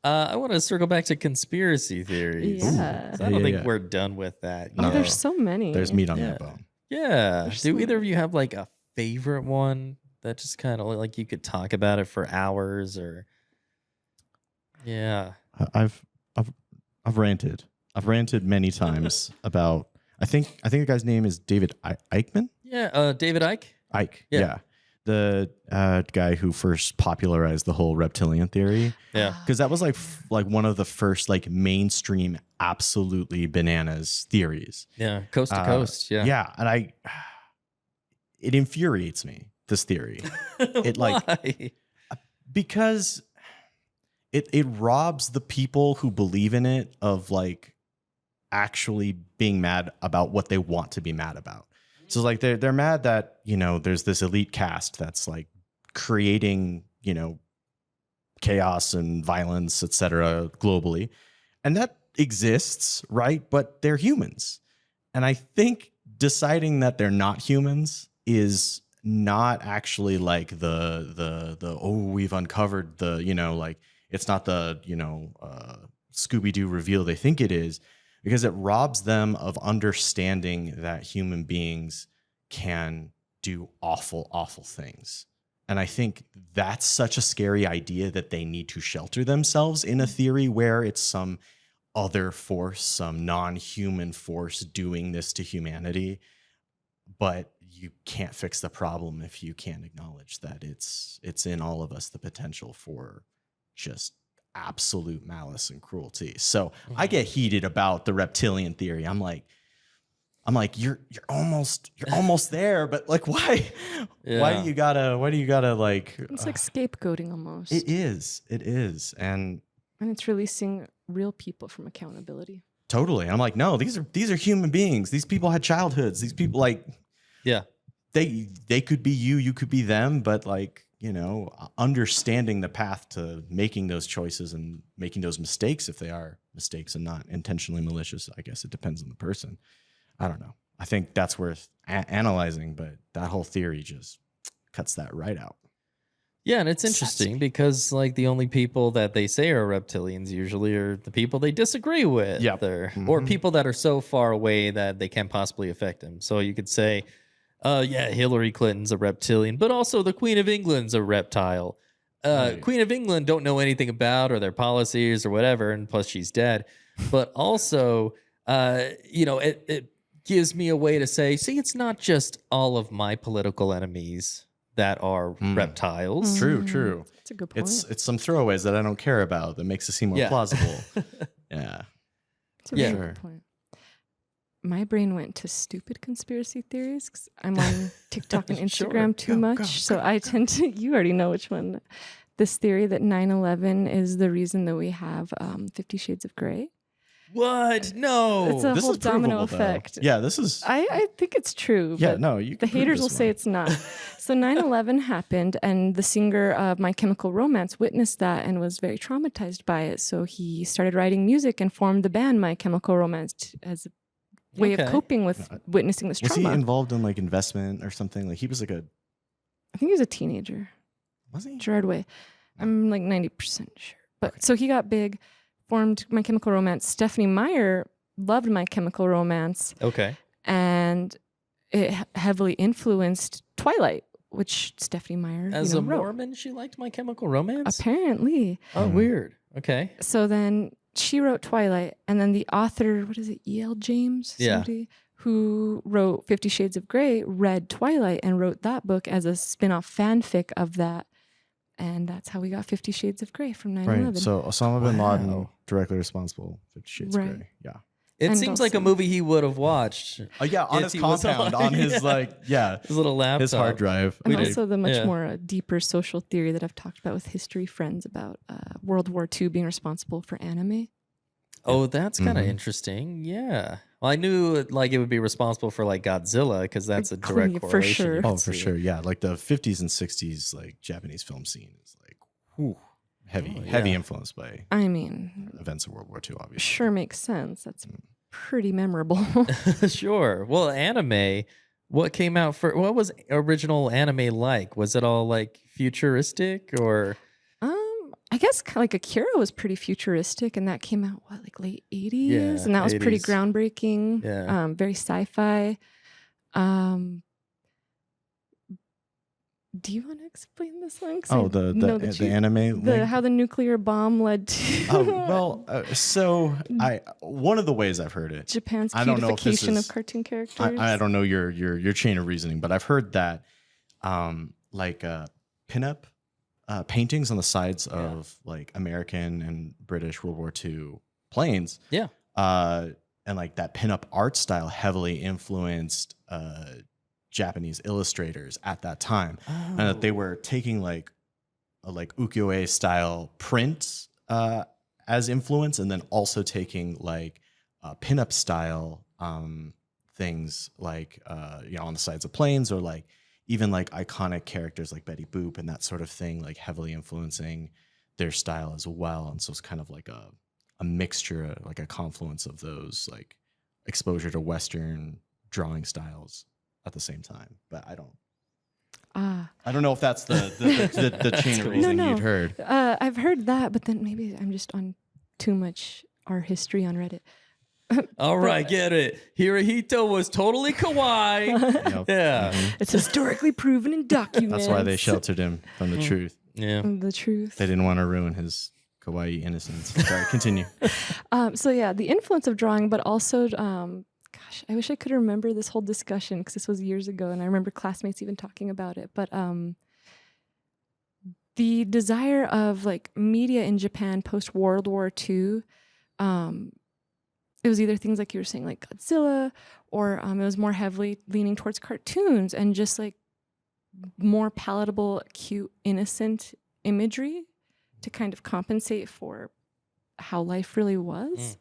I want to circle back to conspiracy theories. Yeah. I don't Yeah, think yeah. we're done with that. Oh, No. there's so many. There's meat on Yeah. that bone. Yeah. There's Do so either of many. you have like a favorite one that just kind of like you could talk about it for hours or? Yeah. I've ranted. I've ranted many times about. I think the guy's name is David Eichmann. Yeah. David Icke. Ike. Yeah. Yeah. The guy who first popularized the whole reptilian theory. Yeah. Because that was like one of the first like mainstream, absolutely bananas theories. Yeah. Coast to coast. Yeah. Yeah, and it infuriates me, this theory, It, like- Why? because it robs the people who believe in it of like actually being mad about what they want to be mad about. So like they're mad that, you know, there's this elite caste that's like creating, you know, chaos and violence, etc. globally. And that exists, right? But they're humans. And I think deciding that they're not humans is not actually like the oh, we've uncovered the, you know, like it's not the, you know, Scooby-Doo reveal they think it is, because it robs them of understanding that human beings can do awful, awful things. And I think that's such a scary idea that they need to shelter themselves in a theory where it's some other force, some non-human force doing this to humanity. But you can't fix the problem if you can't acknowledge that it's in all of us the potential for just absolute malice and cruelty. So I get heated about the reptilian theory. I'm like, you're almost there, but like, why Yeah. do you gotta like? It's like scapegoating almost. It is, and And it's releasing real people from accountability. totally. I'm like, no, these are human beings. These people had childhoods. These people like, Yeah. they could be you could be them, but like, you know, understanding the path to making those choices and making those mistakes, if they are mistakes and not intentionally malicious, I guess it depends on the person. I don't know. I think that's worth analyzing, but that whole theory just cuts that right out. Yeah, and it's interesting because like the only people that they say are reptilians usually are the people they disagree with, Yep. or Mhm. people that are so far away that they can't possibly affect them. So you could say, yeah, Hillary Clinton's a reptilian, but also the Queen of England's a reptile. Right. Queen of England don't know anything about or their policies or whatever, and plus she's dead. But also, you know, it gives me a way to say, see, it's not just all of my political enemies that are reptiles. True, true. That's a good point. It's some throwaways that I don't care about that makes it seem more Yeah. plausible. Yeah. It's a Yeah. really Sure. good point. My brain went to stupid conspiracy theories because I'm on TikTok and Sure. Instagram too Go, much. go, So go, I tend to, you already know which one. This theory that 9/11 is the reason that we have 50 Shades of Grey. What? No. It's a This whole is domino provable, though. effect. Yeah, this is. I think it's true. Yeah, but no, you. the can prove haters this will say one. it's not. So 9/11 happened, and the singer of My Chemical Romance witnessed that and was very traumatized by it. So he started writing music and formed the band My Chemical Romance as a way of Okay. coping with witnessing this Was he trauma. involved in like investment or something? Like he was like a. I think he was a teenager. Was he? Gerard Way. I'm like 90% sure. But so he got big, formed My Chemical Romance. Stephanie Meyer loved My Chemical Romance, Okay. and it heavily influenced Twilight, which Stephanie Meyer As a wrote. Mormon, she liked My Chemical Romance? Apparently. Oh, weird. Okay. So then she wrote Twilight, and then the author, what is it, E.L. James? Yeah. Somebody who wrote 50 Shades of Grey, read Twilight and wrote that book as a spin-off fanfic of that. And that's how we got 50 Shades of Grey from 9/11. Right. So Osama bin Laden Wow. directly responsible. 50 Shades Right. of Grey. Yeah. It And seems like a also- movie he would have watched. Oh yeah, on If his he was compound, alive, on his yeah. His little laptop. his hard drive. And We did- also the much yeah. more deeper social theory that I've talked about with history friends about World War II being responsible for anime. Oh, that's kind of Mhm. interesting. Yeah. Well, I knew like it would be responsible for like Godzilla because that's a direct For correlation. sure. you Oh, can for see. sure. Yeah, like the 50s and 60s, like Japanese film scene is like whew, heavy, Oh, heavy yeah. influenced by I mean, events of World War II. Obviously, sure makes sense. That's pretty memorable. Sure. Well, anime. What came out for? What was original anime like? Was it all like futuristic or? I guess like Akira was pretty futuristic, and that came out what, like late 80s, Yeah, and that was pretty 80s. groundbreaking. Yeah. Very sci-fi. Do you want to explain this one? 'Cause oh, I the know that the you- anime. link? how the nuclear bomb led to Oh well, so I one of the ways I've heard it. Japan's I don't know if this cutification is- of cartoon characters. I don't know your chain of reasoning, but I've heard that pinup paintings on the sides of like American and British World War II planes. Yeah. And like that pinup art style heavily influenced Japanese illustrators at that time, and that they were taking like ukiyo-e style prints as influence, and then also taking like pinup style things like on the sides of planes, or like even like iconic characters like Betty Boop and that sort of thing, like heavily influencing their style as well. And so it's kind of like a mixture, like a confluence of those, like exposure to Western drawing styles at the same time. But I don't know if that's the chain of reasoning No. you'd heard. I've heard that, but then maybe I'm just on too much our history on Reddit. All right, get it. Hirohito was totally kawaii. Yep. Yeah. Mhm. It's historically proven in documents. That's why they sheltered him from the truth. Yeah. The truth. They didn't want to ruin his kawaii innocence. Sorry, continue. So yeah, the influence of drawing, but also, gosh, I wish I could remember this whole discussion because this was years ago, and I remember classmates even talking about it. But the desire of like media in Japan post World War II, it was either things like you were saying, like Godzilla, or it was more heavily leaning towards cartoons and just like more palatable, cute, innocent imagery to kind of compensate for how life really was.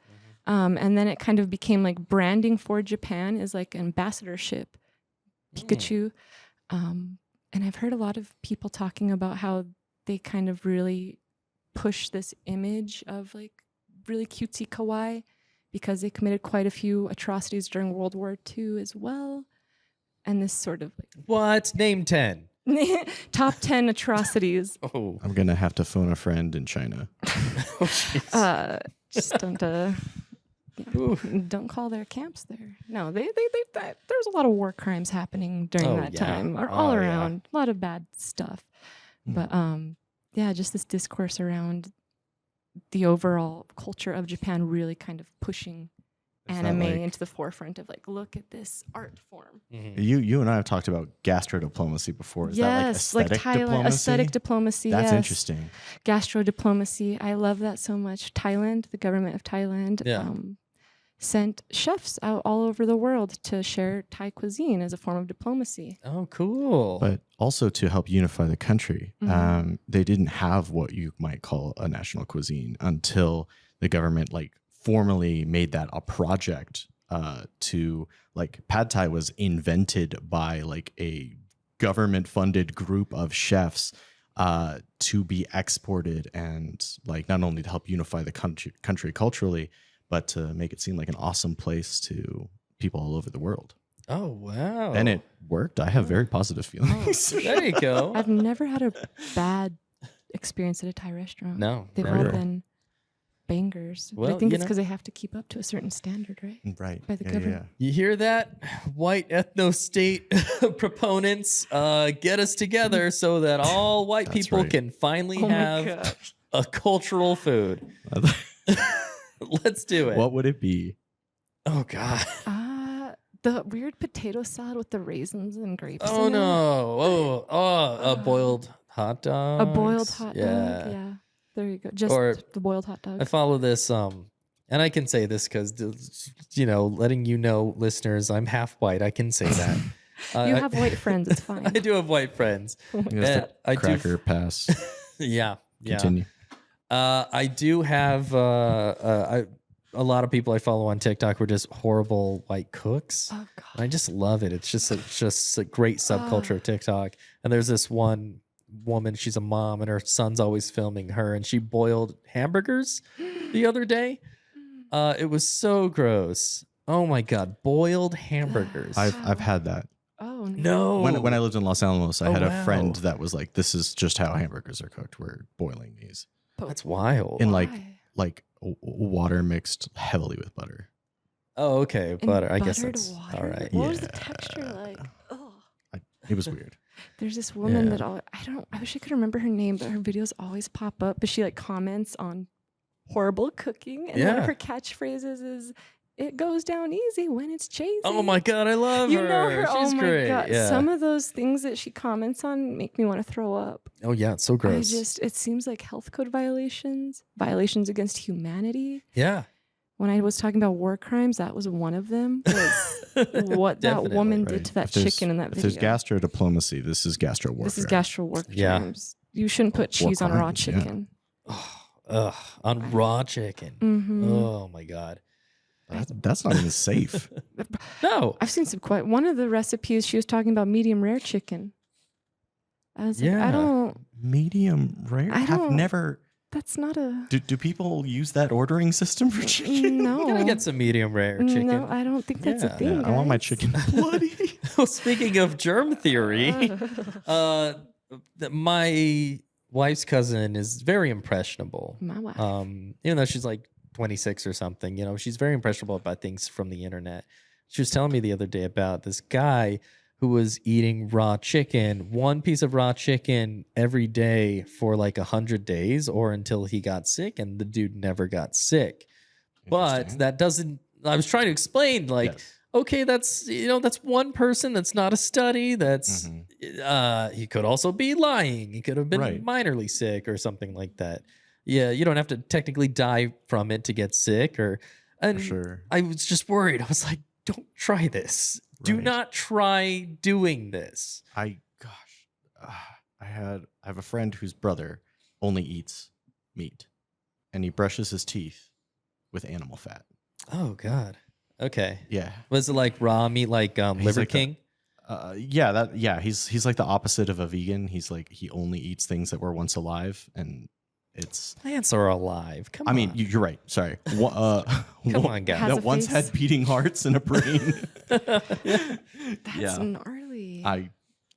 And then it kind of became like branding for Japan is like ambassadorship, Pikachu. And I've heard a lot of people talking about how they kind of really push this image of like really cutesy kawaii because they committed quite a few atrocities during World War II as well. And this sort of What? Name 10. like top 10 atrocities. Oh. I'm gonna have to phone a friend in China. Oh, jeez. Just don't call their camps there. No, there was a lot of war crimes happening during Oh, that yeah. time, or all Oh, yeah. around, a lot of bad stuff. But yeah, just this discourse around the overall culture of Japan really kind of pushing Is that anime like- into the forefront of like, look at this art form. You and I have talked about gastro diplomacy before. Is yes, that like aesthetic Thailand, diplomacy? aesthetic diplomacy. That's yes. interesting. Gastro diplomacy. I love that so much. Thailand, the government of Thailand, Yeah. sent chefs out all over the world to share Thai cuisine as a form of diplomacy. Oh, cool. But also to help unify the country. Mhm. They didn't have what you might call a national cuisine until the government like formally made that a project to like pad thai was invented by like a government funded group of chefs to be exported and like not only to help unify the country culturally, but to make it seem like an awesome place to people all over the world. Oh wow! And it worked. I have very positive feelings. There you go. I've never had a bad experience at a Thai restaurant. No, They've never. all been bangers. But Well, I think you it's know- because they have to keep up to a certain standard, right? Right. By the Yeah, government. You hear that, white ethno state proponents? Get us together so that all white That's people right. can finally Oh my have God. a cultural food. yeah. Let's do it. What would it be? Oh God. The weird potato salad with the raisins and grapes. Oh in it. no. A boiled hot dog. A boiled hot dog. Yeah. There you go. Just Or- the boiled hot dog. I follow this and I can say this because letting you know, listeners, I'm half white. I can say that. You I- have white friends. It's fine. I do have white friends. Yes, Yeah, the I do- cracker pass. Yeah. Yeah. Continue. I do have a lot of people I follow on TikTok who are just horrible white cooks. Oh And god. I just love it. It's just a great subculture of TikTok. And there's this one woman, she's a mom, and her son's always filming her, and she boiled hamburgers the other day. It was so gross. Oh my god, boiled hamburgers. I've had that. Oh no. no. When I lived in Los Alamos, I Oh, had a wow. friend that was like, "This is just how hamburgers are cooked. We're boiling these That's wild. in like Why? water mixed heavily with butter." Oh, okay, In butter. I guess buttered that's water? all right. What was the Yeah. texture like? Oh. It was weird. There's this woman Yeah. that I wish I could remember her name, but her videos always pop up. But she like comments on horrible cooking, and one Yeah. of her catchphrases is "It goes down easy when it's cheesy." Oh my god, I love You her. know her. She's Oh my great. god. Yeah. Some of those things that she comments on make me want to throw up. Oh yeah, it's so gross. It seems like health code violations, violations against humanity. Yeah. When I was talking about war crimes, that was one of them. Was what that Definitely, woman Right. did to that If there's- chicken in that If video. there's gastro diplomacy, this is gastro warfare. This is gastro war Yeah. crimes. You shouldn't put War cheese on raw crimes, yeah. chicken. Ugh, on raw chicken. Hmm Oh my god. That's not even safe. No. I've seen some quite. One of the recipes she was talking about medium rare chicken. I was like, Yeah. I don't. Medium rare. I I've don't- never. That's not a. Do people use that ordering system for chicken? No. You gotta get some medium rare chicken. No, I don't think that's Yeah. a thing. Yeah, I want my guys. chicken bloody. Well, speaking of germ theory, my wife's cousin is very impressionable. My wife. Even though she's like 26 or something, she's very impressionable about things from the internet. She was telling me the other day about this guy who was eating raw chicken, one piece of raw chicken every day for like 100 days or until he got sick, and the dude never got sick. But Interesting. that doesn't, I was trying to explain, like, Yes. okay, that's that's one person. That's not a study. That's Mhm. he could also be lying. He could have been Right. minorly sick or something like that. Yeah, you don't have to technically die from it to get sick. And For sure. I was just worried. I was like, don't try this. Do Right. not try doing this. I have a friend whose brother only eats meat, and he brushes his teeth with animal fat. Oh God. Okay. Yeah. Was it like raw meat, like He's Liver like a- King? He's like the opposite of a vegan. He's like he only eats things that were once alive, and it's. Plants are alive. Come I on. mean, you're right. Sorry. Come on, guys. Has That a once face. had beating hearts and a brain. That's yeah. gnarly.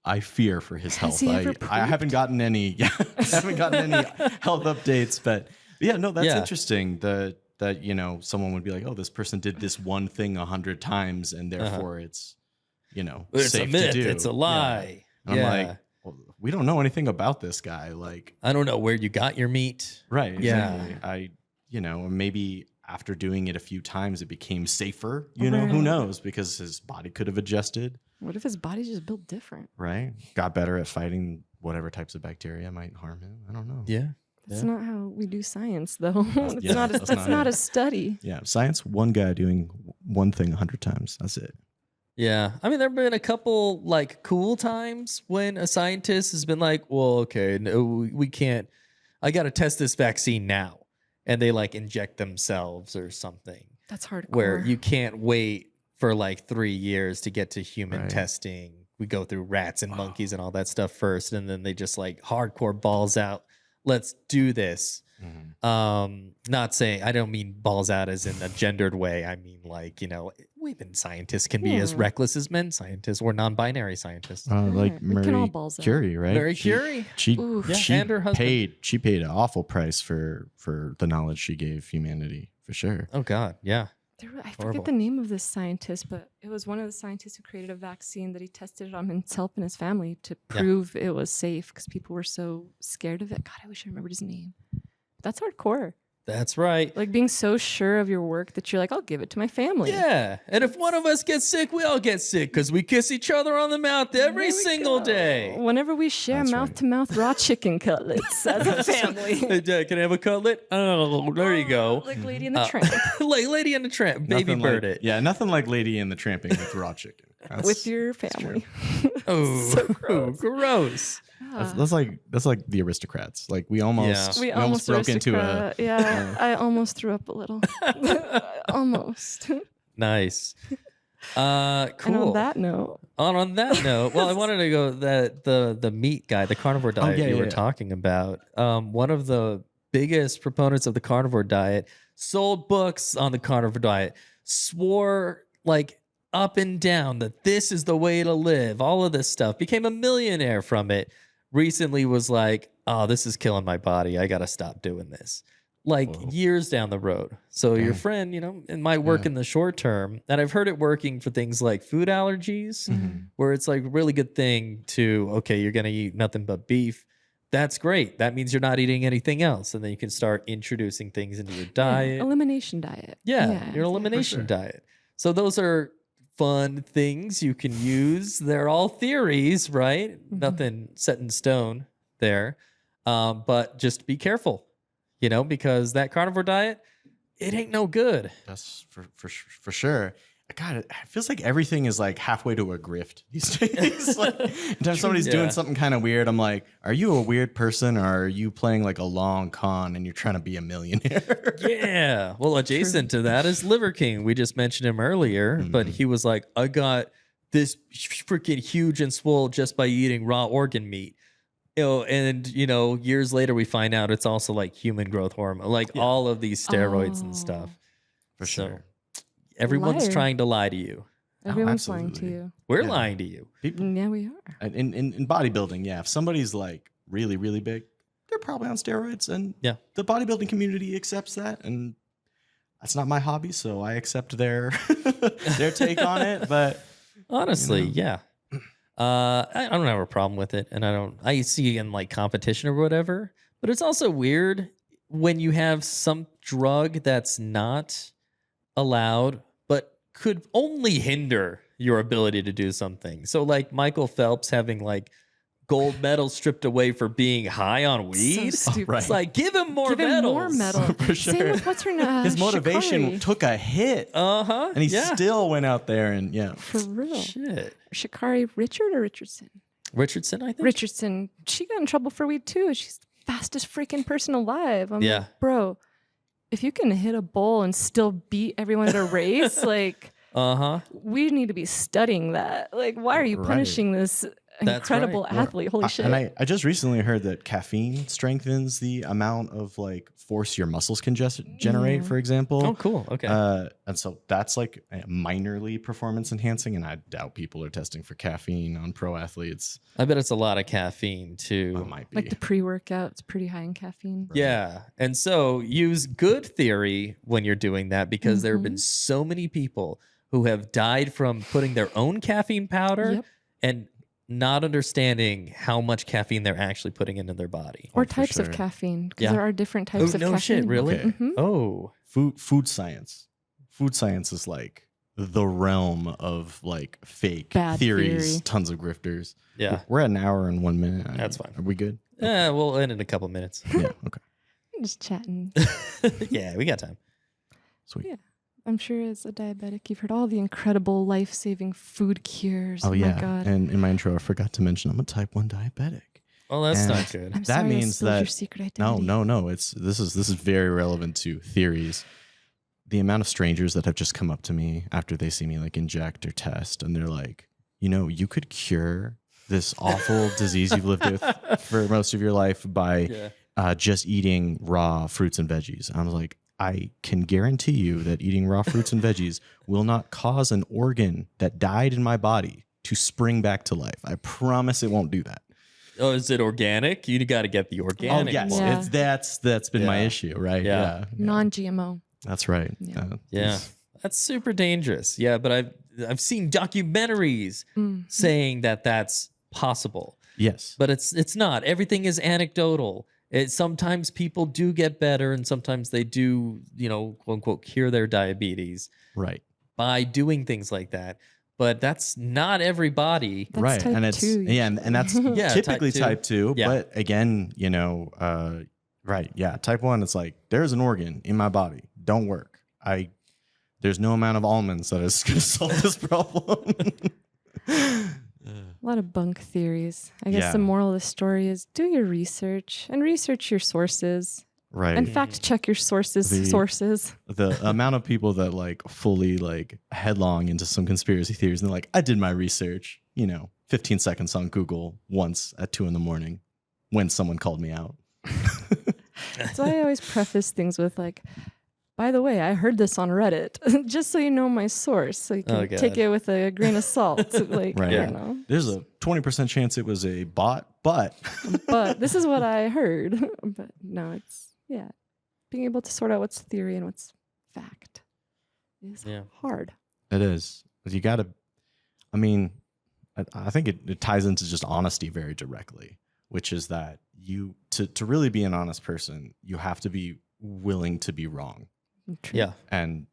I fear for his Has health. he ever I haven't gotten any. Yeah, I haven't gotten any health updates, but yeah, no, that's Yeah. interesting. That someone would be like, oh, this person did this one thing 100 times, and therefore it's It's safe a myth. to do. It's a Yeah. lie. And Yeah. I'm like, well, we don't know anything about this guy. Like, I don't know where you got your meat. right? Yeah. Exactly. Maybe after doing it a few times, it became safer. Who Right. knows? Because his body could have adjusted. What if his body's just built different? Right? Got better at fighting whatever types of bacteria might harm him. I don't know. Yeah. That's Yeah. not how we do science, though. It's yeah, not. that's That's not not it. a study. Yeah, science, one guy doing one thing 100 times. That's it. Yeah. I mean, there have been a couple like cool times when a scientist has been like, well, okay, no, we can't, I got to test this vaccine now. and they like inject themselves or something, That's hardcore. where you can't wait for like 3 years to get to human Right. testing. We go through rats and monkeys and all that stuff first, and then they just like hardcore balls out. Let's do this. Not saying, I don't mean balls out as in a gendered way. I mean like, women scientists can be as Yeah. reckless as men scientists or non-binary scientists. Like Right. We can all Marie balls out. Curie, right? Mary She- Curie. She, Oof. Yeah, she and her husband. paid an awful price for the knowledge she gave humanity, for sure. Oh God, yeah. I Horrible. forget the name of this scientist, but it was one of the scientists who created a vaccine that he tested it on himself and his family to prove it was safe because people were so scared of it. God, I wish I remembered his name. That's hardcore. That's right. Like being so sure of your work that you're like, I'll give it to my family. Yeah, and if one of us gets sick, we all get sick because we kiss each other on the mouth every There we single go. day. Whenever we share That's right. mouth-to-mouth raw chicken cutlets as a family. Can I have a cutlet? Oh, there you go. Like Lady in the Tramp. Like Lady and the Tramp, baby Nothing bird like, it. Yeah, nothing like Lady and the Tramping with raw chicken. With your family. Oh, So gross. gross. That's like the aristocrats. Like we almost We we almost broke into a aristocrat. Yeah, I almost threw up a little. Almost. Nice. Cool. And on that note, On that note, well, I wanted to go that the meat guy, the carnivore diet yeah, you were yeah. talking about. One of the biggest proponents of the carnivore diet sold books on the carnivore diet, swore like up and down that this is the way to live. All of this stuff, became a millionaire from it. Recently was like, oh, this is killing my body. I got to stop doing this. Like Whoa. years down the road. So your Dang. friend, it might work Yeah. in the short term. And I've heard it working for things like food allergies, where it's like a really good thing to, okay, you're going to eat nothing but beef. That's great. That means you're not eating anything else. And then you can start introducing things into your diet. elimination diet. Yeah, your elimination diet. So those are fun things you can use. They're all theories, right? Nothing set in stone there. But just be careful, because that carnivore diet, it ain't no good. That's for sure. God, it feels like everything is like halfway to a grift these days. Like, anytime somebody's Yeah. doing something kind of weird, I'm like, are you a weird person or are you playing like a long con and you're trying to be a millionaire? Yeah. Well, adjacent to that is Liver King. We just mentioned him earlier, but he was like, I got this freaking huge and swole just by eating raw organ meat. And years later we find out it's also like human growth hormone, like all of these steroids and stuff. For So, sure. everyone's Liar. trying to lie to you. Everyone's lying to absolutely. you. We're Yeah. lying to you. People Yeah, we are. in bodybuilding, yeah. If somebody's like really, really big, they're probably on steroids. And Yeah. the bodybuilding community accepts that. And that's not my hobby, so I accept their their take on it. But Honestly, yeah. I don't have a problem with it, and I see in like competition or whatever. But it's also weird when you have some drug that's not allowed, but could only hinder your ability to do something. So like Michael Phelps having like gold medals stripped away for being high on weed. So stupid. right. It's like give him more Give him medals. more medal. For Same sure. with what's her name? his motivation Shikari. took a hit. Uh-huh. And he yeah. still went out there and For real. Shit. Shikari Richard or Richardson? Richardson, I think. Richardson. She got in trouble for weed too. She's the fastest freaking person alive. I'm Yeah. like, bro, if you can hit a bowl and still beat everyone at a race, like Uh-huh. we need to be studying that. Like, why are you Right. punishing this incredible right. athlete? Holy shit. And I just recently heard that caffeine strengthens the amount of like force your muscles can just generate, Yeah. for example. Oh, cool. Okay. And so that's like minorly performance enhancing. And I doubt people are testing for caffeine on pro athletes. I bet it's a lot of caffeine too. It might be. like the pre-workout, it's pretty high in caffeine. Yeah. And so use good theory when you're doing that because there have been Mhm. so many people who have died from putting their own caffeine powder Yep. and not understanding how much caffeine they're actually putting into their body. Or for types of sure. caffeine, because Yeah. there are different types of no caffeine. shit, really? Okay. Mhm. Oh. Food science. Food science is like the realm of like fake Bad theories, theory. tons of grifters. Yeah. We're at an hour and 1 minute. That's fine. Are we good? We'll end in a couple minutes. Yeah. Okay. Just chatting. Yeah, we got time. Sweet. Yeah. I'm sure as a diabetic, you've heard all the incredible life-saving food cures. Oh, yeah. my God. And in my intro, I forgot to mention I'm a type 1 diabetic. Well, that's And not good. I'm that sorry I means spilled your that secret identity. no. This is very relevant to theories. The amount of strangers that have just come up to me after they see me like inject or test, and they're like, you could cure this awful disease you've lived with for most of your life by just eating raw fruits and veggies. I was like, I can guarantee you that eating raw fruits and veggies will not cause an organ that died in my body to spring back to life. I promise it won't do that. Oh, is it organic? You got to get the organic. Oh yes, one. Yeah. that's been my Yeah. issue, right? Yeah. Non-GMO. That's right. Yeah. Yeah, that's super dangerous. Yeah, but I've seen documentaries saying that that's possible, Yes. but it's not. Everything is anecdotal. Sometimes people do get better, and sometimes they do, quote unquote, cure their diabetes Right. by doing things like that. But that's not everybody. That's right. type And it's 2 and that's Yeah, typically type type 2. Yeah. But again, right. Yeah. Type 1, it's like there's an organ in my body. Don't work. There's no amount of almonds that is gonna solve this problem. A lot of bunk theories. I guess Yeah. the moral of the story is do your research and research your sources. Right. And fact check your sources. The amount of people that like fully like headlong into some conspiracy theories and they're like, I did my research, 15 seconds on Google once at 2 a.m. when someone called me out. So I always preface things with like, by the way, I heard this on Reddit, just so you know my source, so you can Oh, take God. it with a grain of salt. Like, Right. I Yeah. don't know. There's a 20% chance it was a bot, but But this is what I heard. But no, it's, being able to sort out what's theory and what's fact is Yeah. hard. it is. You got to, I think it ties into just honesty very directly, which is that to really be an honest person, you have to be willing to be wrong. True. Yeah. And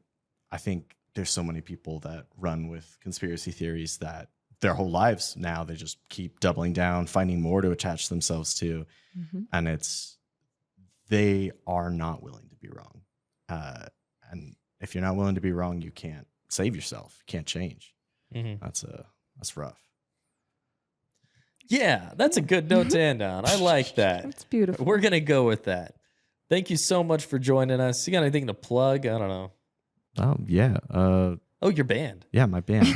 I think there's so many people that run with conspiracy theories that their whole lives now they just keep doubling down, finding more to attach themselves to. Mhm. And they are not willing to be wrong. And if you're not willing to be wrong, you can't save yourself. You can't change. Mhm. That's rough. Yeah, that's a good note to end on. I like that. It's beautiful. We're going to go with that. Thank you so much for joining us. You got anything to plug? I don't know. Yeah. Oh, your band. Yeah, my band.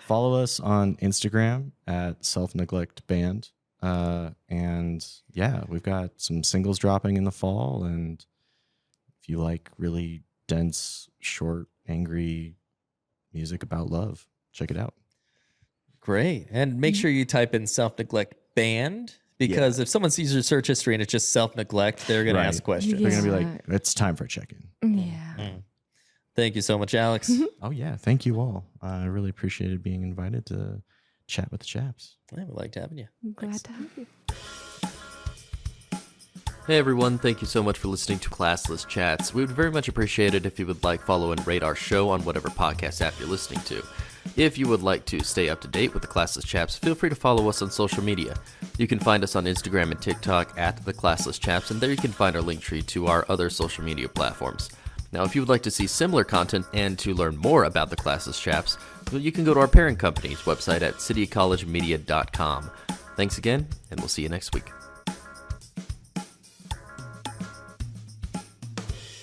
Follow us on Instagram at Self Neglect Band. And yeah, we've got some singles dropping in the fall. And if you like really dense, short, angry music about love, check it out. Great. And make sure you type in Self Neglect Band, because if someone sees your search history and it's just self neglect, they're going to Right. ask questions. They're going to be Yeah. like, it's time for a check-in. Yeah. Thank you so much, Alex. Oh, yeah. Thank you all. I really appreciated being invited to chat with the chaps. Yeah, we liked having you. I'm glad to have you. Hey everyone, thank you so much for listening to Classless Chats. We would very much appreciate it if you would like, follow, and rate our show on whatever podcast app you're listening to. If you would like to stay up to date with the Classless Chaps, feel free to follow us on social media. You can find us on Instagram and TikTok at the Classless Chaps, and there you can find our link tree to our other social media platforms. Now, if you would like to see similar content and to learn more about the Classless Chaps, you can go to our parent company's website at citycollegemedia.com. Thanks again, and we'll see you next week.